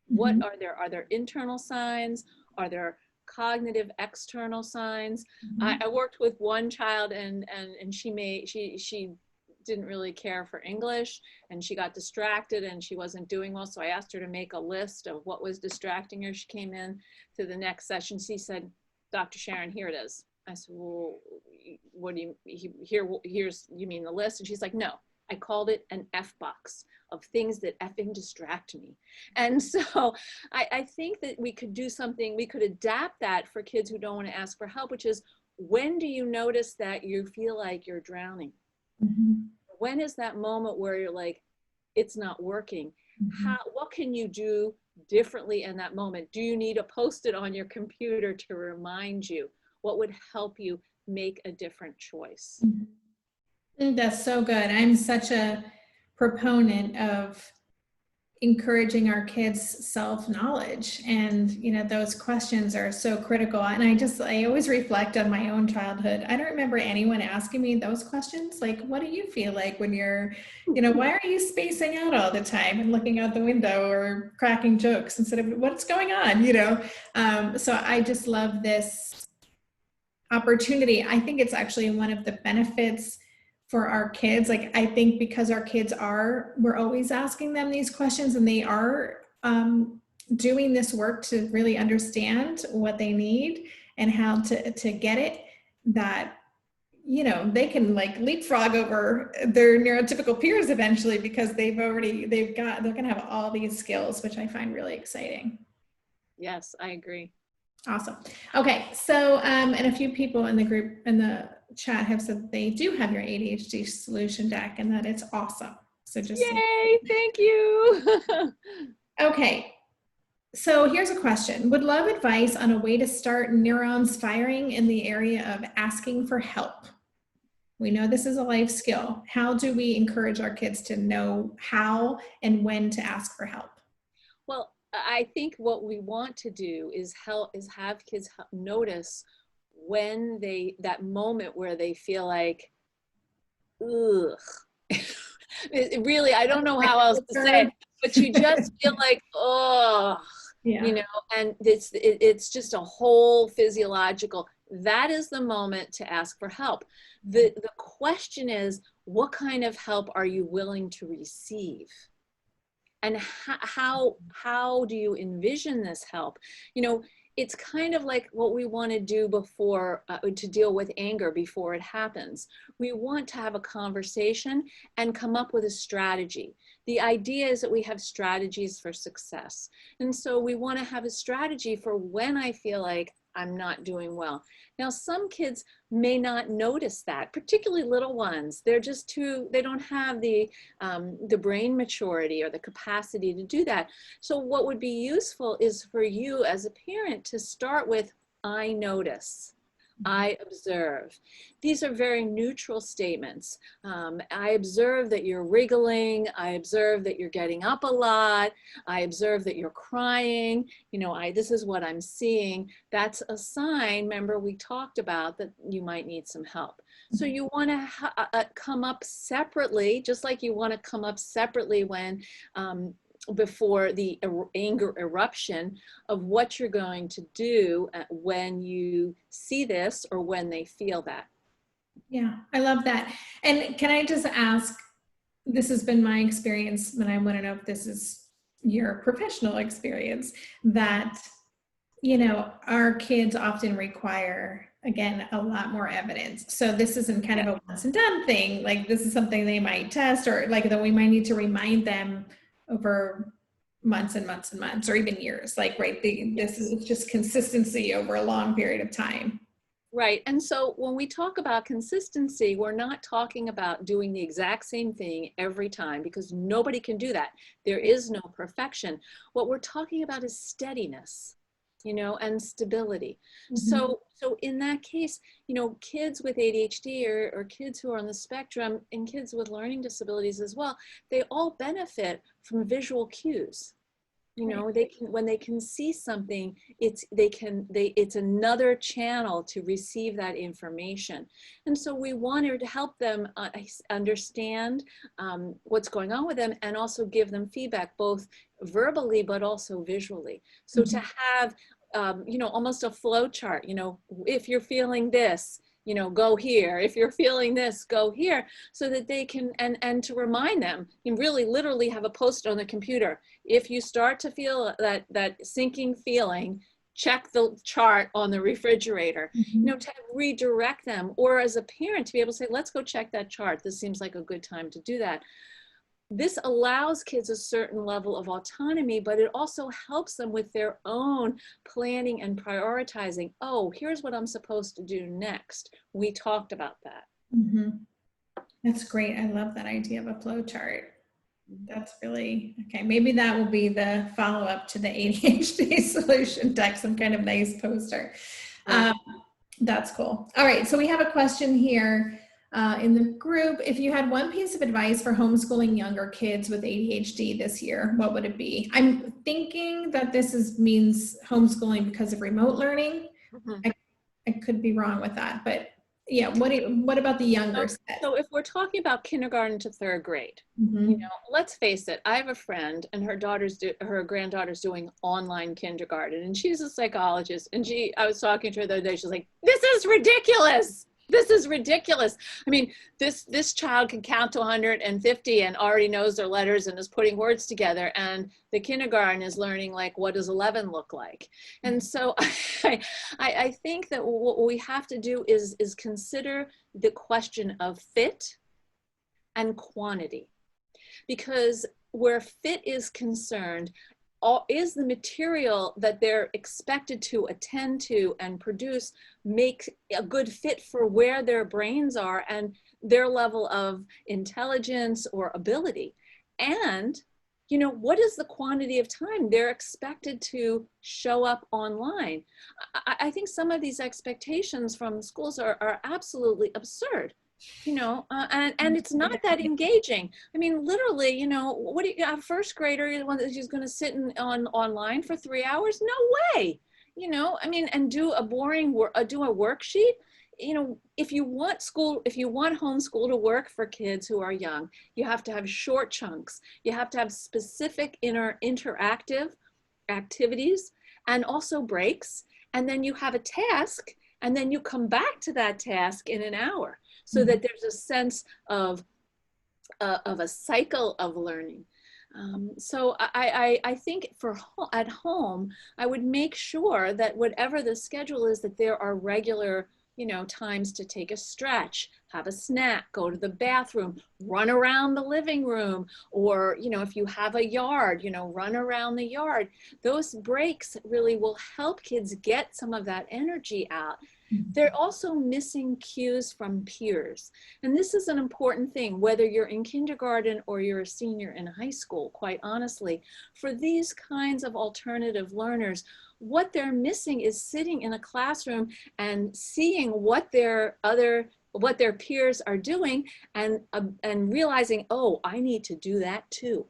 What are there internal signs? Are there cognitive external signs? I worked with one child and she didn't really care for English, and she got distracted and she wasn't doing well. So I asked her to make a list of what was distracting her. She came in to the next session. She said, Dr. Sharon, here it is. I said, well, what do you mean the list? And she's like, no, I called it an F box of things that effing distract me. And so I think that we could do something, we could adapt that for kids who don't want to ask for help, which is, when do you notice that you feel like you're drowning? When is that moment where you're like, it's not working? What can you do differently in that moment? Do you need a Post-it on your computer to remind you? What would help you make a different choice? That's so good. I'm such a proponent of encouraging our kids' self-knowledge, and those questions are so critical. And I always reflect on my own childhood. I don't remember anyone asking me those questions, like, what do you feel like when you're, why are you spacing out all the time and looking out the window, or cracking jokes instead of what's going on, so I just love this opportunity. I think it's actually one of the benefits for our kids. Like, I think because our kids we're always asking them these questions, and they are doing this work to really understand what they need and how to get it, that they can like leapfrog over their neurotypical peers eventually, because they're gonna have all these skills, which I find really exciting. Yes, I agree. Awesome. Okay, so and a few people in the group, in the chat, have said they do have your ADHD solution deck and that it's awesome. So just yay, thank you. Okay, so here's a question. Would love advice on a way to start neurons firing in the area of asking for help. We know this is a life skill. How do we encourage our kids to know how and when to ask for help? Well, I think what we want to do is have kids notice when that moment where they feel like, ugh. Really, I don't know how else to say it, but you just feel like, oh, and it's just a whole physiological, that is the moment to ask for help. The question is, what kind of help are you willing to receive? And how do you envision this help? It's kind of like what we want to do before, to deal with anger before it happens. We want to have a conversation and come up with a strategy. The idea is that we have strategies for success. And so we want to have a strategy for when I feel like I'm not doing well. Now, some kids may not notice that, particularly little ones. They're just they don't have the brain maturity or the capacity to do that. So what would be useful is for you as a parent to start with, I notice. I observe. These are very neutral statements. I observe that you're wriggling. I observe that you're getting up a lot. I observe that you're crying. You know, this is what I'm seeing. That's a sign, remember we talked about, that you might need some help. So you want to come up separately, just like you want to come up separately when before the anger eruption, of what you're going to do when you see this or when they feel that. Yeah, I love that. And can I just ask, this has been my experience, and I want to know if this is your professional experience, that, you know, our kids often require, again, a lot more evidence. So this isn't kind of a once and done thing. Like, this is something they might test, or like that we might need to remind them over months and months and months, or even years. Like, right, this is just consistency over a long period of time. Right. And so when we talk about consistency, we're not talking about doing the exact same thing every time, because nobody can do that. There is no perfection. What we're talking about is steadiness, you know, and stability. Mm-hmm. So in that case, you know, kids with ADHD or kids who are on the spectrum, and kids with learning disabilities as well, they all benefit from visual cues. You know, they can, when they can see something, it's another channel to receive that information. And so we wanted to help them understand what's going on with them, and also give them feedback, both verbally but also visually. So to have you know, almost a flow chart, you know, if you're feeling this, you know, go here. If you're feeling this, go here, so that they can, and to remind them, you really literally have a post on the computer. If you start to feel that sinking feeling, check the chart on the refrigerator, Mm-hmm. you know, to redirect them, or as a parent to be able to say, let's go check that chart. This seems like a good time to do that. This allows kids a certain level of autonomy, but it also helps them with their own planning and prioritizing. Oh, here's what I'm supposed to do next. We talked about that. Mm-hmm. That's great. I love that idea of a flow chart. That's really, okay, maybe that will be the follow-up to the ADHD solution deck, some kind of nice poster. That's cool. All right, so we have a question here in the group. If you had one piece of advice for homeschooling younger kids with ADHD this year, what would it be? I'm thinking that this means homeschooling because of remote learning. Mm-hmm. I could be wrong with that, but yeah, what about the younger set? So if we're talking about kindergarten to third grade, Mm-hmm. you know, let's face it, I have a friend, and her granddaughter's doing online kindergarten, and she's a psychologist, and I was talking to her the other day, she's like, this is ridiculous. This is ridiculous. I mean, this child can count to 150 and already knows their letters and is putting words together, and the kindergarten is learning, like, what does 11 look like? And so I think that what we have to do is consider the question of fit and quantity, because where fit is concerned, is the material that they're expected to attend to and produce make a good fit for where their brains are and their level of intelligence or ability? And, you know, what is the quantity of time they're expected to show up online? I think some of these expectations from schools are absolutely absurd. You know, and it's not that engaging. I mean, literally, you know, what do you, a first grader, the one that she's going to sit online for 3 hours? No way. You know, I mean, and do a boring do a worksheet. You know, if you want homeschool to work for kids who are young, you have to have short chunks. You have to have specific interactive activities, and also breaks. And then you have a task, and then you come back to that task in an hour, so that there's a sense of a cycle of learning. So I think at home, I would make sure that whatever the schedule is, that there are regular, you know, times to take a stretch, have a snack, go to the bathroom, run around the living room, or, you know, if you have a yard, you know, run around the yard. Those breaks really will help kids get some of that energy out. They're also missing cues from peers. And this is an important thing, whether you're in kindergarten or you're a senior in high school, quite honestly. For these kinds of alternative learners, what they're missing is sitting in a classroom and seeing what their peers are doing and realizing, oh, I need to do that too.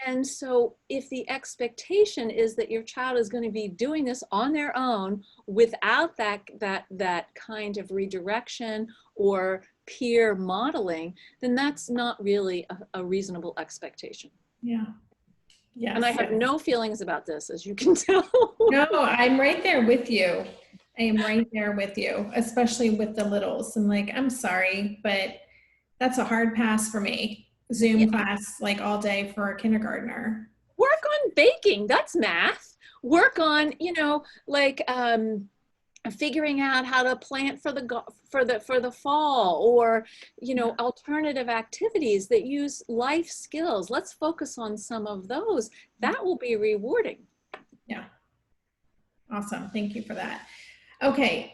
And so if the expectation is that your child is going to be doing this on their own without that kind of redirection or peer modeling, then that's not really a reasonable expectation. Yeah. Yes. And I have no feelings about this, as you can tell. No, I'm right there with you. I am right there with you, especially with the littles. I'm like, I'm sorry, but that's a hard pass for me. Zoom class like all day for a kindergartner. Work on baking, that's math. Work on, like figuring out how to plant for the fall, or alternative activities that use life skills. Let's focus on some of those. That will be rewarding. Yeah. Awesome. Thank you for that. Okay.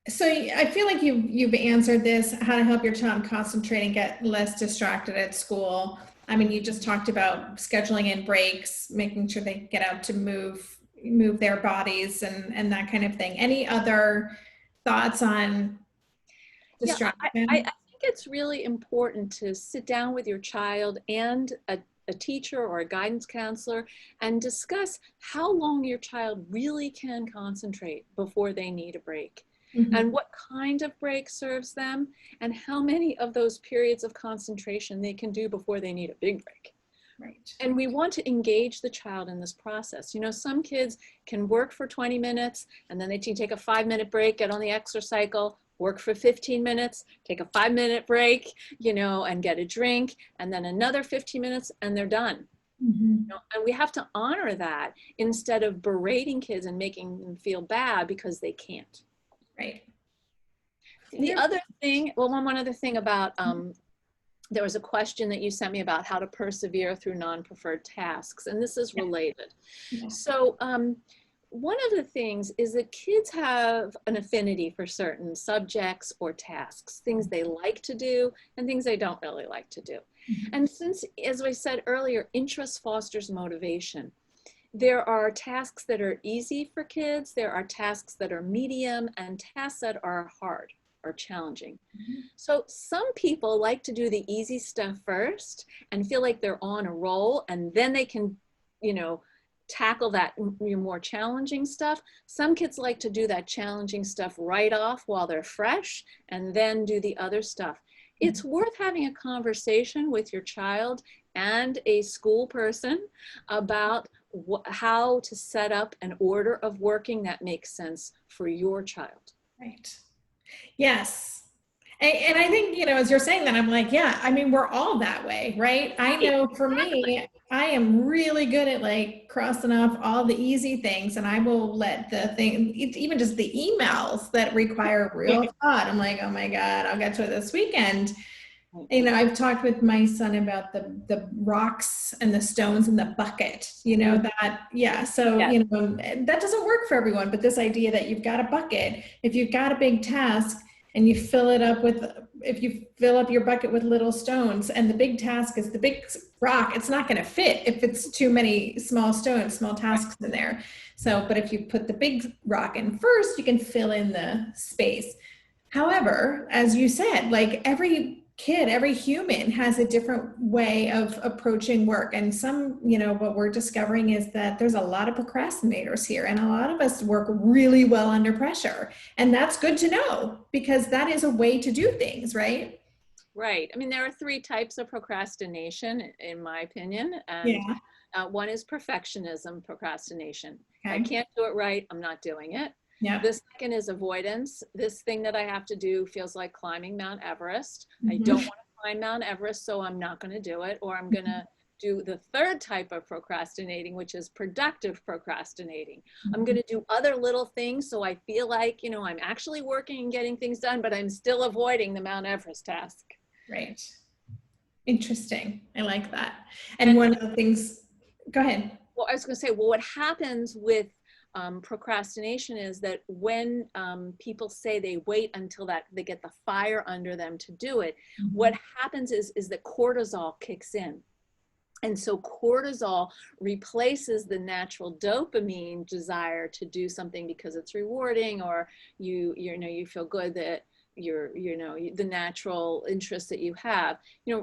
So I feel like you've answered this, how to help your child concentrate and get less distracted at school. I mean, you just talked about scheduling in breaks, making sure they get out to move their bodies and that kind of thing. Any other thoughts on distraction? Yeah, I think it's really important to sit down with your child and a teacher or a guidance counselor and discuss how long your child really can concentrate before they need a break. And what kind of break serves them, and how many of those periods of concentration they can do before they need a big break. Right. And we want to engage the child in this process. Some kids can work for 20 minutes and then they can take a 5-minute break, get on the exercycle, work for 15 minutes, take a 5-minute break, and get a drink, and then another 15 minutes and they're done. And we have to honor that instead of berating kids and making them feel bad because they can't. Right. The other thing, one other thing about, there was a question that you sent me about how to persevere through non-preferred tasks, and this is related. Yeah. So one of the things is that kids have an affinity for certain subjects or tasks, things they like to do and things they don't really like to do. And since, as I said earlier, interest fosters motivation. There are tasks that are easy for kids, there are tasks that are medium, and tasks that are hard or challenging. So some people like to do the easy stuff first and feel like they're on a roll, and then they can, tackle that more challenging stuff. Some kids like to do that challenging stuff right off while they're fresh and then do the other stuff. It's worth having a conversation with your child and a school person about how to set up an order of working that makes sense for your child. Right. Yes. And I think, as you're saying that, I'm like, yeah, I mean, we're all that way, right? I know for me, I am really good at like crossing off all the easy things, and I will let the thing, even just the emails that require real thought. I'm like, oh my God, I'll get to it this weekend. I've talked with my son about the rocks and the stones in the bucket, So, that doesn't work for everyone, but this idea that you've got a bucket, if you've got a big task and you fill up your bucket with little stones, and the big task is the big rock, it's not going to fit if it's too many small tasks in there. So, but if you put the big rock in first, you can fill in the space. However, as you said, like every kid, every human has a different way of approaching work. And what we're discovering is that there's a lot of procrastinators here, and a lot of us work really well under pressure. And that's good to know, because that is a way to do things, right? Right. I mean, there are 3 types of procrastination, in my opinion. And one is perfectionism procrastination. Okay. If I can't do it right, I'm not doing it. Yeah. The second is avoidance. This thing that I have to do feels like climbing Mount Everest. I don't want to climb Mount Everest, so I'm not going to do it. Or I'm going to do the third type of procrastinating, which is productive procrastinating. I'm going to do other little things so I feel like, I'm actually working and getting things done, but I'm still avoiding the Mount Everest task. Right. Interesting. I like that. And one of the things, go ahead. Well, I was going to say, what happens with procrastination is that when people say they wait until that they get the fire under them to do it, what happens is that cortisol kicks in. And so cortisol replaces the natural dopamine desire to do something because it's rewarding, or you feel good that the natural interest that you have.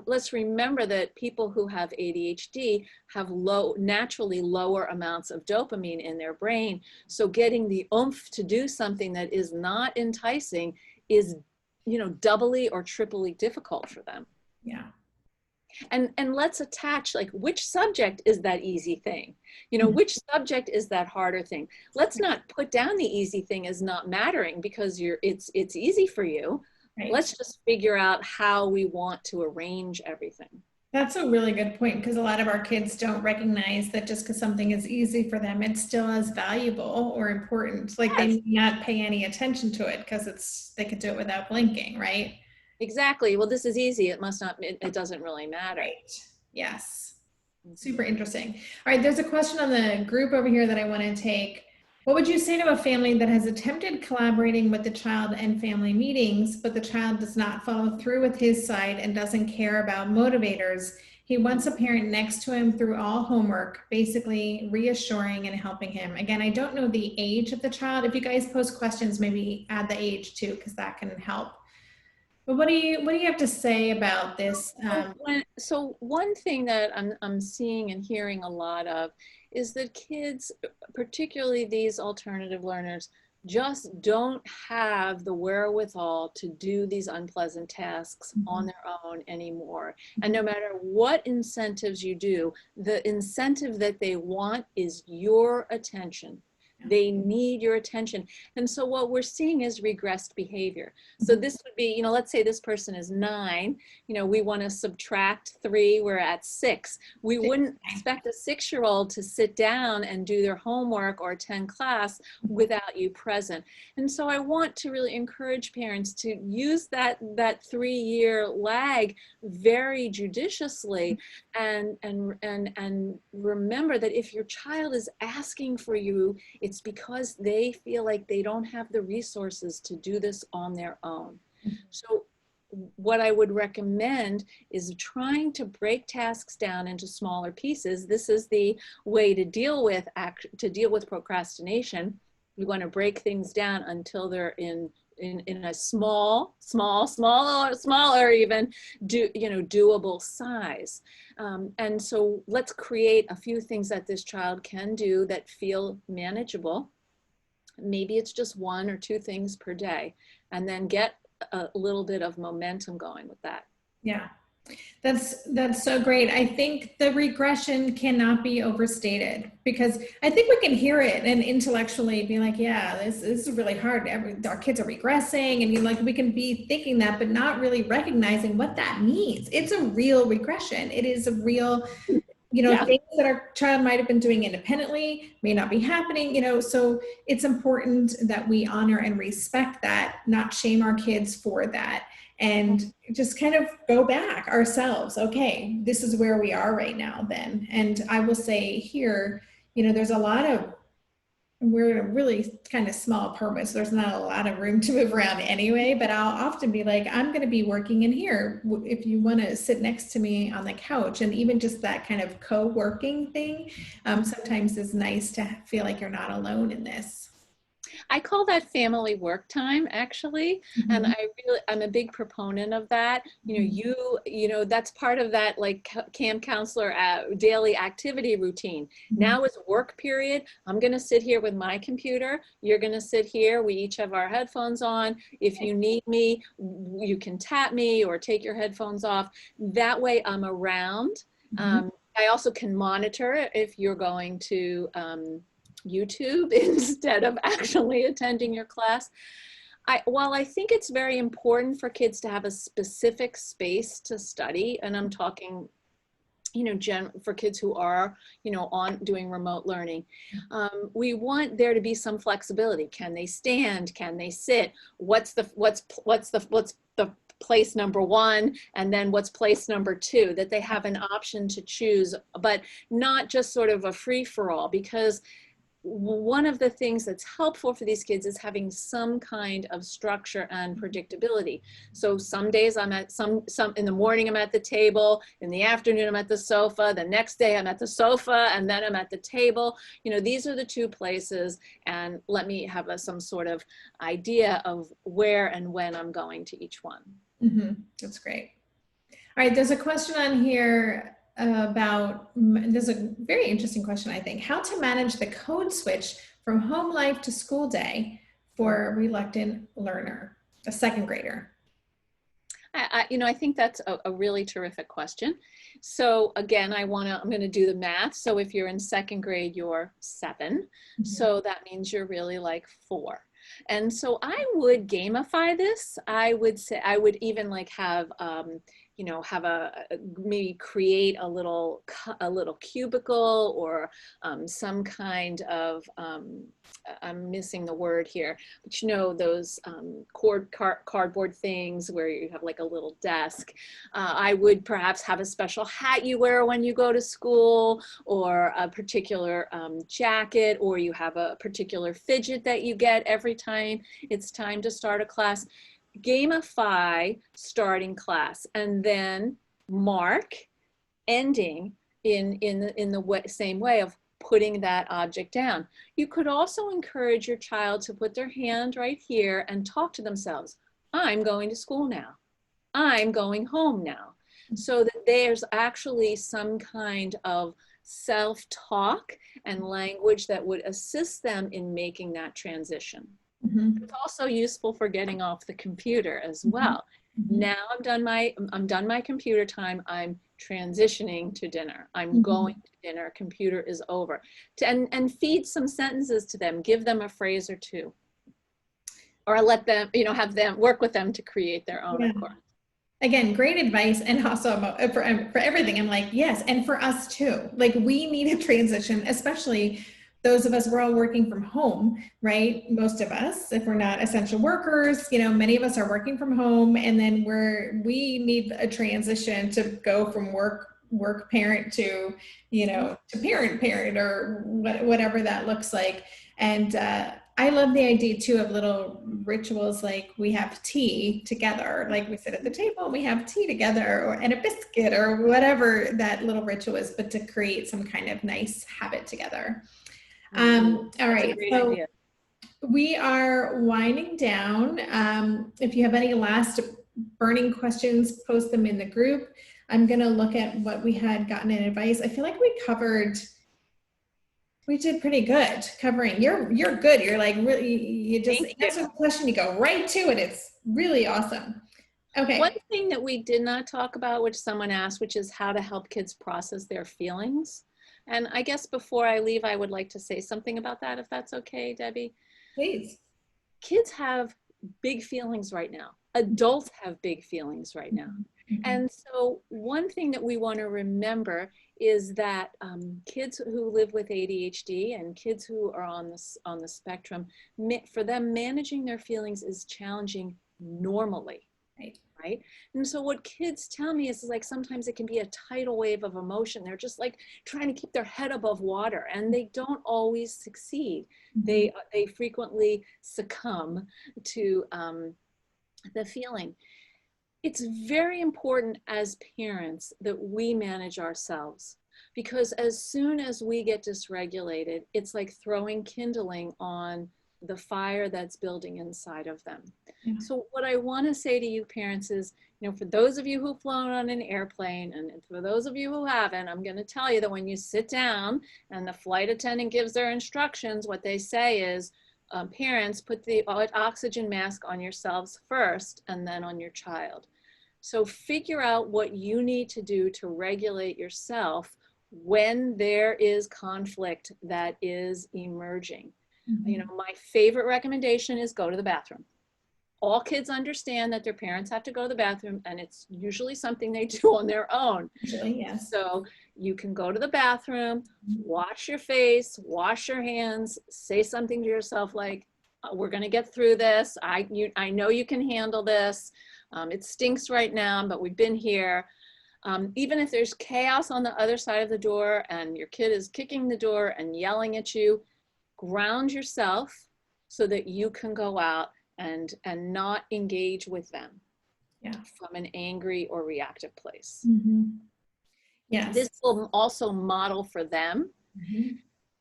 Let's remember that people who have ADHD have naturally lower amounts of dopamine in their brain. So getting the oomph to do something that is not enticing is, doubly or triply difficult for them. Yeah. And let's attach, like, which subject is that easy thing? Which subject is that harder thing? Let's not put down the easy thing as not mattering because it's easy for you. Right. Let's just figure out how we want to arrange everything. That's a really good point, because a lot of our kids don't recognize that just because something is easy for them, it's still as valuable or important. Like, they may not pay any attention to it because they could do it without blinking, right? Exactly. Well, this is easy. It doesn't really matter. Right. Yes. Super interesting. All right. There's a question on the group over here that I want to take. What would you say to a family that has attempted collaborating with the child and family meetings, but the child does not follow through with his side and doesn't care about motivators? He wants a parent next to him through all homework, basically reassuring and helping him. Again, I don't know the age of the child. If you guys post questions, maybe add the age too, because that can help. But what do you have to say about this? So one thing that I'm seeing and hearing a lot of is that kids, particularly these alternative learners, just don't have the wherewithal to do these unpleasant tasks on their own anymore. And no matter what incentives you do, the incentive that they want is your attention. They need your attention. And so what we're seeing is regressed behavior. So this would be, let's say this person is 9, we want to subtract 3, we're at 6. We wouldn't expect a 6-year-old to sit down and do their homework or attend class without you present. And so I want to really encourage parents to use that 3-year lag very judiciously, and remember that if your child is asking for you, it's because they feel like they don't have the resources to do this on their own. So what I would recommend is trying to break tasks down into smaller pieces. This is the way to deal with procrastination. You want to break things down until they're in a smaller even doable size. And so let's create a few things that this child can do that feel manageable. Maybe it's just 1 or 2 things per day, and then get a little bit of momentum going with that. Yeah. That's so great. I think the regression cannot be overstated, because I think we can hear it and intellectually be like, yeah, this is really hard. Our kids are regressing, and we can be thinking that, but not really recognizing what that means. It's a real regression. It is a real, things that our child might have been doing independently may not be happening, so it's important that we honor and respect that, not shame our kids for that. And just kind of go back ourselves. Okay, this is where we are right now then. And I will say here, there's we're in a really kind of small apartment, so there's not a lot of room to move around anyway, but I'll often be like, I'm going to be working in here if you want to sit next to me on the couch. And even just that kind of co-working thing sometimes is nice to feel like you're not alone in this. I call that family work time, actually. And I'm a big proponent of that. That's part of that, like, camp counselor daily activity routine. Now is work period. I'm going to sit here with my computer. You're going to sit here. We each have our headphones on. If you need me, you can tap me or take your headphones off. That way I'm around. I also can monitor if you're going to YouTube instead of actually attending your class. While I think it's very important for kids to have a specific space to study, and I'm talking, for kids who are, on doing remote learning, we want there to be some flexibility. Can they stand? Can they sit? What's the place number 1, and then what's place number 2, that they have an option to choose, but not just sort of a free-for-all, because one of the things that's helpful for these kids is having some kind of structure and predictability. So some days I'm at some in the morning I'm at the table, in the afternoon I'm at the sofa, the next day I'm at the sofa, and then I'm at the table. You know, these are the two places, and let me have some sort of idea of where and when I'm going to each one. That's great. All right, there's a question on here about, there's a very interesting question, I think, how to manage the code switch from home life to school day for a reluctant learner, a second grader. I think that's a really terrific question. So again, I'm going to do the math. So if you're in second grade, you're 7. So that means you're really like 4. And so I would gamify this. I would say, I would even like have, maybe create a little cubicle or some kind of, I'm missing the word here, but you know, those cardboard things where you have like a little desk. I would perhaps have a special hat you wear when you go to school, or a particular jacket, or you have a particular fidget that you get every time it's time to start a class. Gamify starting class, and then mark ending in the same way of putting that object down. You could also encourage your child to put their hand right here and talk to themselves. I'm going to school now. I'm going home now. So that there's actually some kind of self-talk and language that would assist them in making that transition. It's also useful for getting off the computer as well. Now I'm done my computer time. I'm transitioning to dinner. I'm going to dinner. Computer is over. And feed some sentences to them. Give them a phrase or two, or let them, have them work with them to create their own, of course. Again, great advice. And also for everything, I'm like, yes. And for us too, like we need a transition, especially those of us, we're all working from home, right? Most of us, if we're not essential workers, many of us are working from home, and then we need a transition to go from work parent to, to parent, or whatever that looks like. And I love the idea too of little rituals, like we have tea together, like we sit at the table and we have tea together, and a biscuit, or whatever that little ritual is, but to create some kind of nice habit together. All right, so we are winding down. If you have any last burning questions, post them in the group. I'm going to look at what we had gotten in advice. I feel like we did pretty good covering. You're good. You're like, really, you just answer the question, you go right to it. It's really awesome. Okay. One thing that we did not talk about, which someone asked, which is how to help kids process their feelings. And I guess before I leave, I would like to say something about that, if that's okay, Debbie. Please. Kids have big feelings right now. Adults have big feelings right now. And so one thing that we want to remember is that kids who live with ADHD and kids who are on the spectrum, for them, managing their feelings is challenging normally. Right? And so what kids tell me is like sometimes it can be a tidal wave of emotion. They're just like trying to keep their head above water, and they don't always succeed. They frequently succumb to the feeling. It's very important as parents that we manage ourselves, because as soon as we get dysregulated, it's like throwing kindling on the fire that's building inside of them. So what I want to say to you parents is, for those of you who've flown on an airplane, and for those of you who haven't, I'm going to tell you that when you sit down and the flight attendant gives their instructions, what they say is, parents, put the oxygen mask on yourselves first and then on your child. So figure out what you need to do to regulate yourself when there is conflict that is emerging. My favorite recommendation is go to the bathroom. All kids understand that their parents have to go to the bathroom, and it's usually something they do on their own. Usually, yes. So you can go to the bathroom, wash your face, wash your hands, say something to yourself like, we're going to get through this. I know you can handle this. It stinks right now, but we've been here. Even if there's chaos on the other side of the door and your kid is kicking the door and yelling at you, ground yourself so that you can go out and not engage with them from an angry or reactive place. Yes. This will also model for them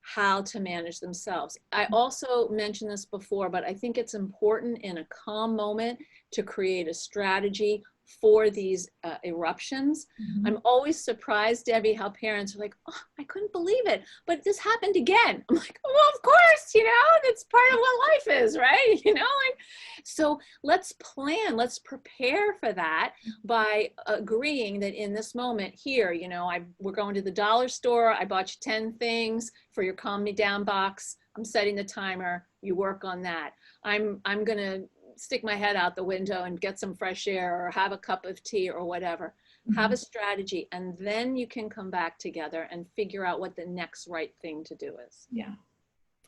how to manage themselves. I also mentioned this before, but I think it's important in a calm moment to create a strategy for these eruptions. I'm always surprised, Debbie, how parents are like, oh, I couldn't believe it, but this happened again. I'm like, well, of course, you know, that's part of what life is, right? You know, like, so let's plan, let's prepare for that by agreeing that in this moment here, you know, we're going to the dollar store, I bought you 10 things for your calm me down box. I'm setting the timer, you work on that. I'm gonna stick my head out the window and get some fresh air or have a cup of tea or whatever. Have a strategy, and then you can come back together and figure out what the next right thing to do is. Yeah.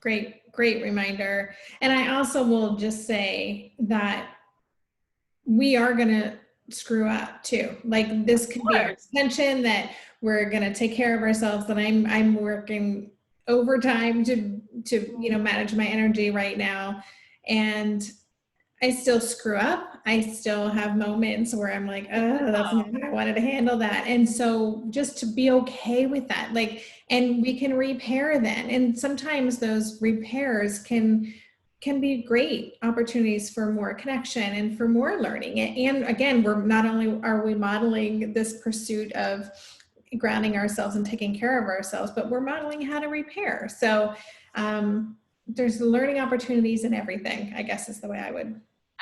Great reminder. And I also will just say that we are going to screw up too. Like this could be our intention that we're going to take care of ourselves, that I'm working overtime to, you know, manage my energy right now. And I still screw up. I still have moments where I'm like, oh, that's not how I wanted to handle that. And so just to be okay with that, like, and we can repair then. And sometimes those repairs can be great opportunities for more connection and for more learning. And again, we're not only are we modeling this pursuit of grounding ourselves and taking care of ourselves, but we're modeling how to repair. So there's learning opportunities in everything, I guess is the way I would.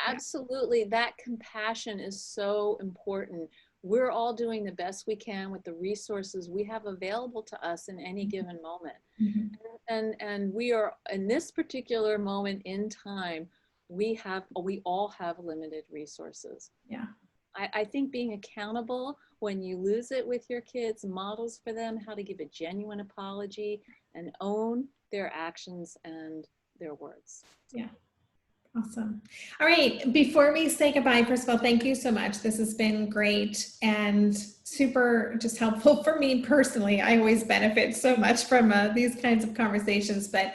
Absolutely. That compassion is so important. We're all doing the best we can with the resources we have available to us in any given moment. And we are, in this particular moment in time, we all have limited resources. Yeah. I think being accountable when you lose it with your kids models for them how to give a genuine apology and own their actions and their words. Yeah. Awesome. All right. Before we say goodbye, first of all, thank you so much. This has been great and super just helpful for me personally. I always benefit so much from these kinds of conversations, but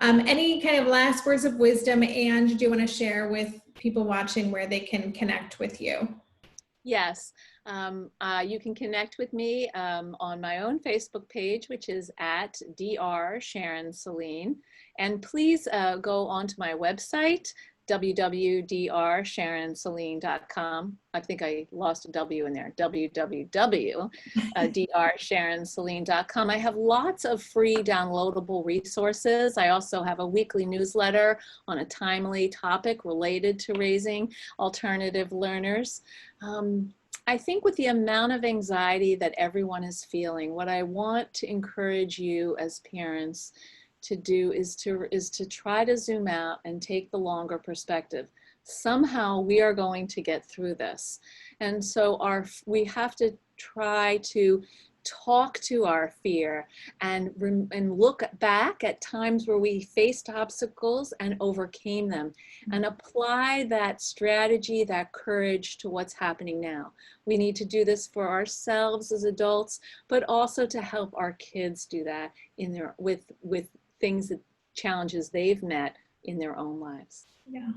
any kind of last words of wisdom, and do you want to share with people watching where they can connect with you? Yes, you can connect with me on my own Facebook page, which is at Dr. Sharon Saline. And please go onto my website, www.drsharonsaline.com. I think I lost a W in there, www.drsharonsaline.com. I have lots of free downloadable resources. I also have a weekly newsletter on a timely topic related to raising alternative learners. I think with the amount of anxiety that everyone is feeling, what I want to encourage you as parents to do is to try to zoom out and take the longer perspective. Somehow we are going to get through this. And so we have to try to talk to our fear and look back at times where we faced obstacles and overcame them, and apply that strategy, that courage to what's happening now. We need to do this for ourselves as adults, but also to help our kids do that with things, that challenges they've met in their own lives. Yeah,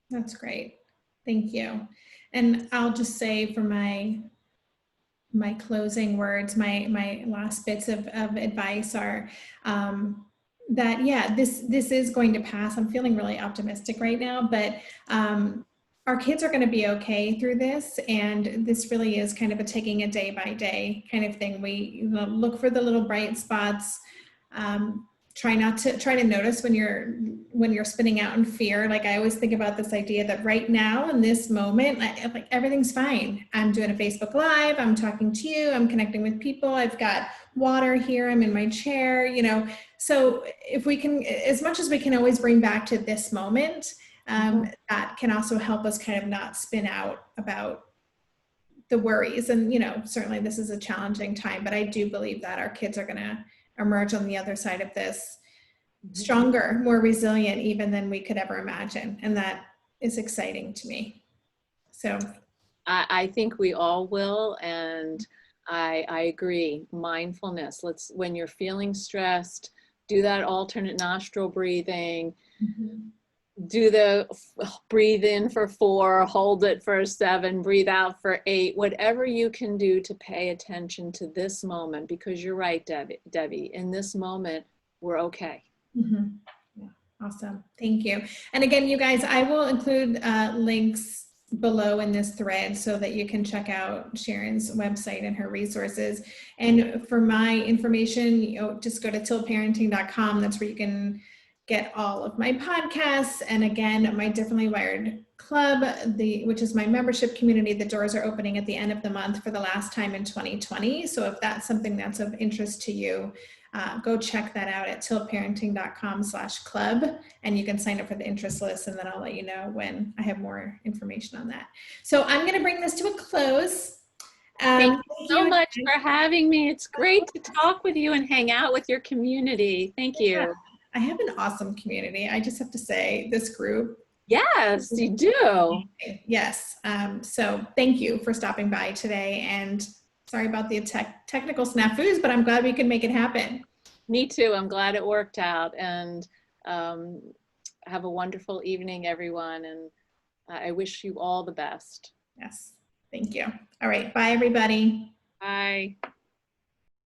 that's great. Thank you. And I'll just say for my closing words, my last bits of advice are that, yeah, this is going to pass. I'm feeling really optimistic right now, but our kids are going to be okay through this. And this really is kind of a taking a day by day kind of thing. We look for the little bright spots. Try to notice when you're spinning out in fear. Like I always think about this idea that right now in this moment, like everything's fine. I'm doing a Facebook Live. I'm talking to you. I'm connecting with people. I've got water here. I'm in my chair, you know. So if we can, as much as we can always bring back to this moment, that can also help us kind of not spin out about the worries. And, you know, certainly this is a challenging time, but I do believe that our kids are going to emerge on the other side of this stronger, more resilient even than we could ever imagine. And that is exciting to me. So I think we all will. And I agree. Mindfulness. When you're feeling stressed, do that alternate nostril breathing, Mhm. do the breathe in for 4, hold it for 7, breathe out for 8, whatever you can do to pay attention to this moment, because you're right, Debbie, in this moment, we're okay. Mhm. Yeah, awesome. Thank you. And again, you guys, I will include links below in this thread so that you can check out Sharon's website and her resources. And for my information, just go to tillparenting.com. That's where you can get all of my podcasts. And again, my Differently Wired Club, which is my membership community, the doors are opening at the end of the month for the last time in 2020. So if that's something that's of interest to you, go check that out at tillparenting.com/club, and you can sign up for the interest list, and then I'll let you know when I have more information on that. So I'm going to bring this to a close. Thank you so much for having me. It's great to talk with you and hang out with your community. Thank you. Yeah, I have an awesome community. I just have to say, this group. Yes, you do. Yes. So thank you for stopping by today, and sorry about the technical snafus, but I'm glad we could make it happen. Me too. I'm glad it worked out, and have a wonderful evening, everyone. And I wish you all the best. Yes. Thank you. All right. Bye, everybody. Bye.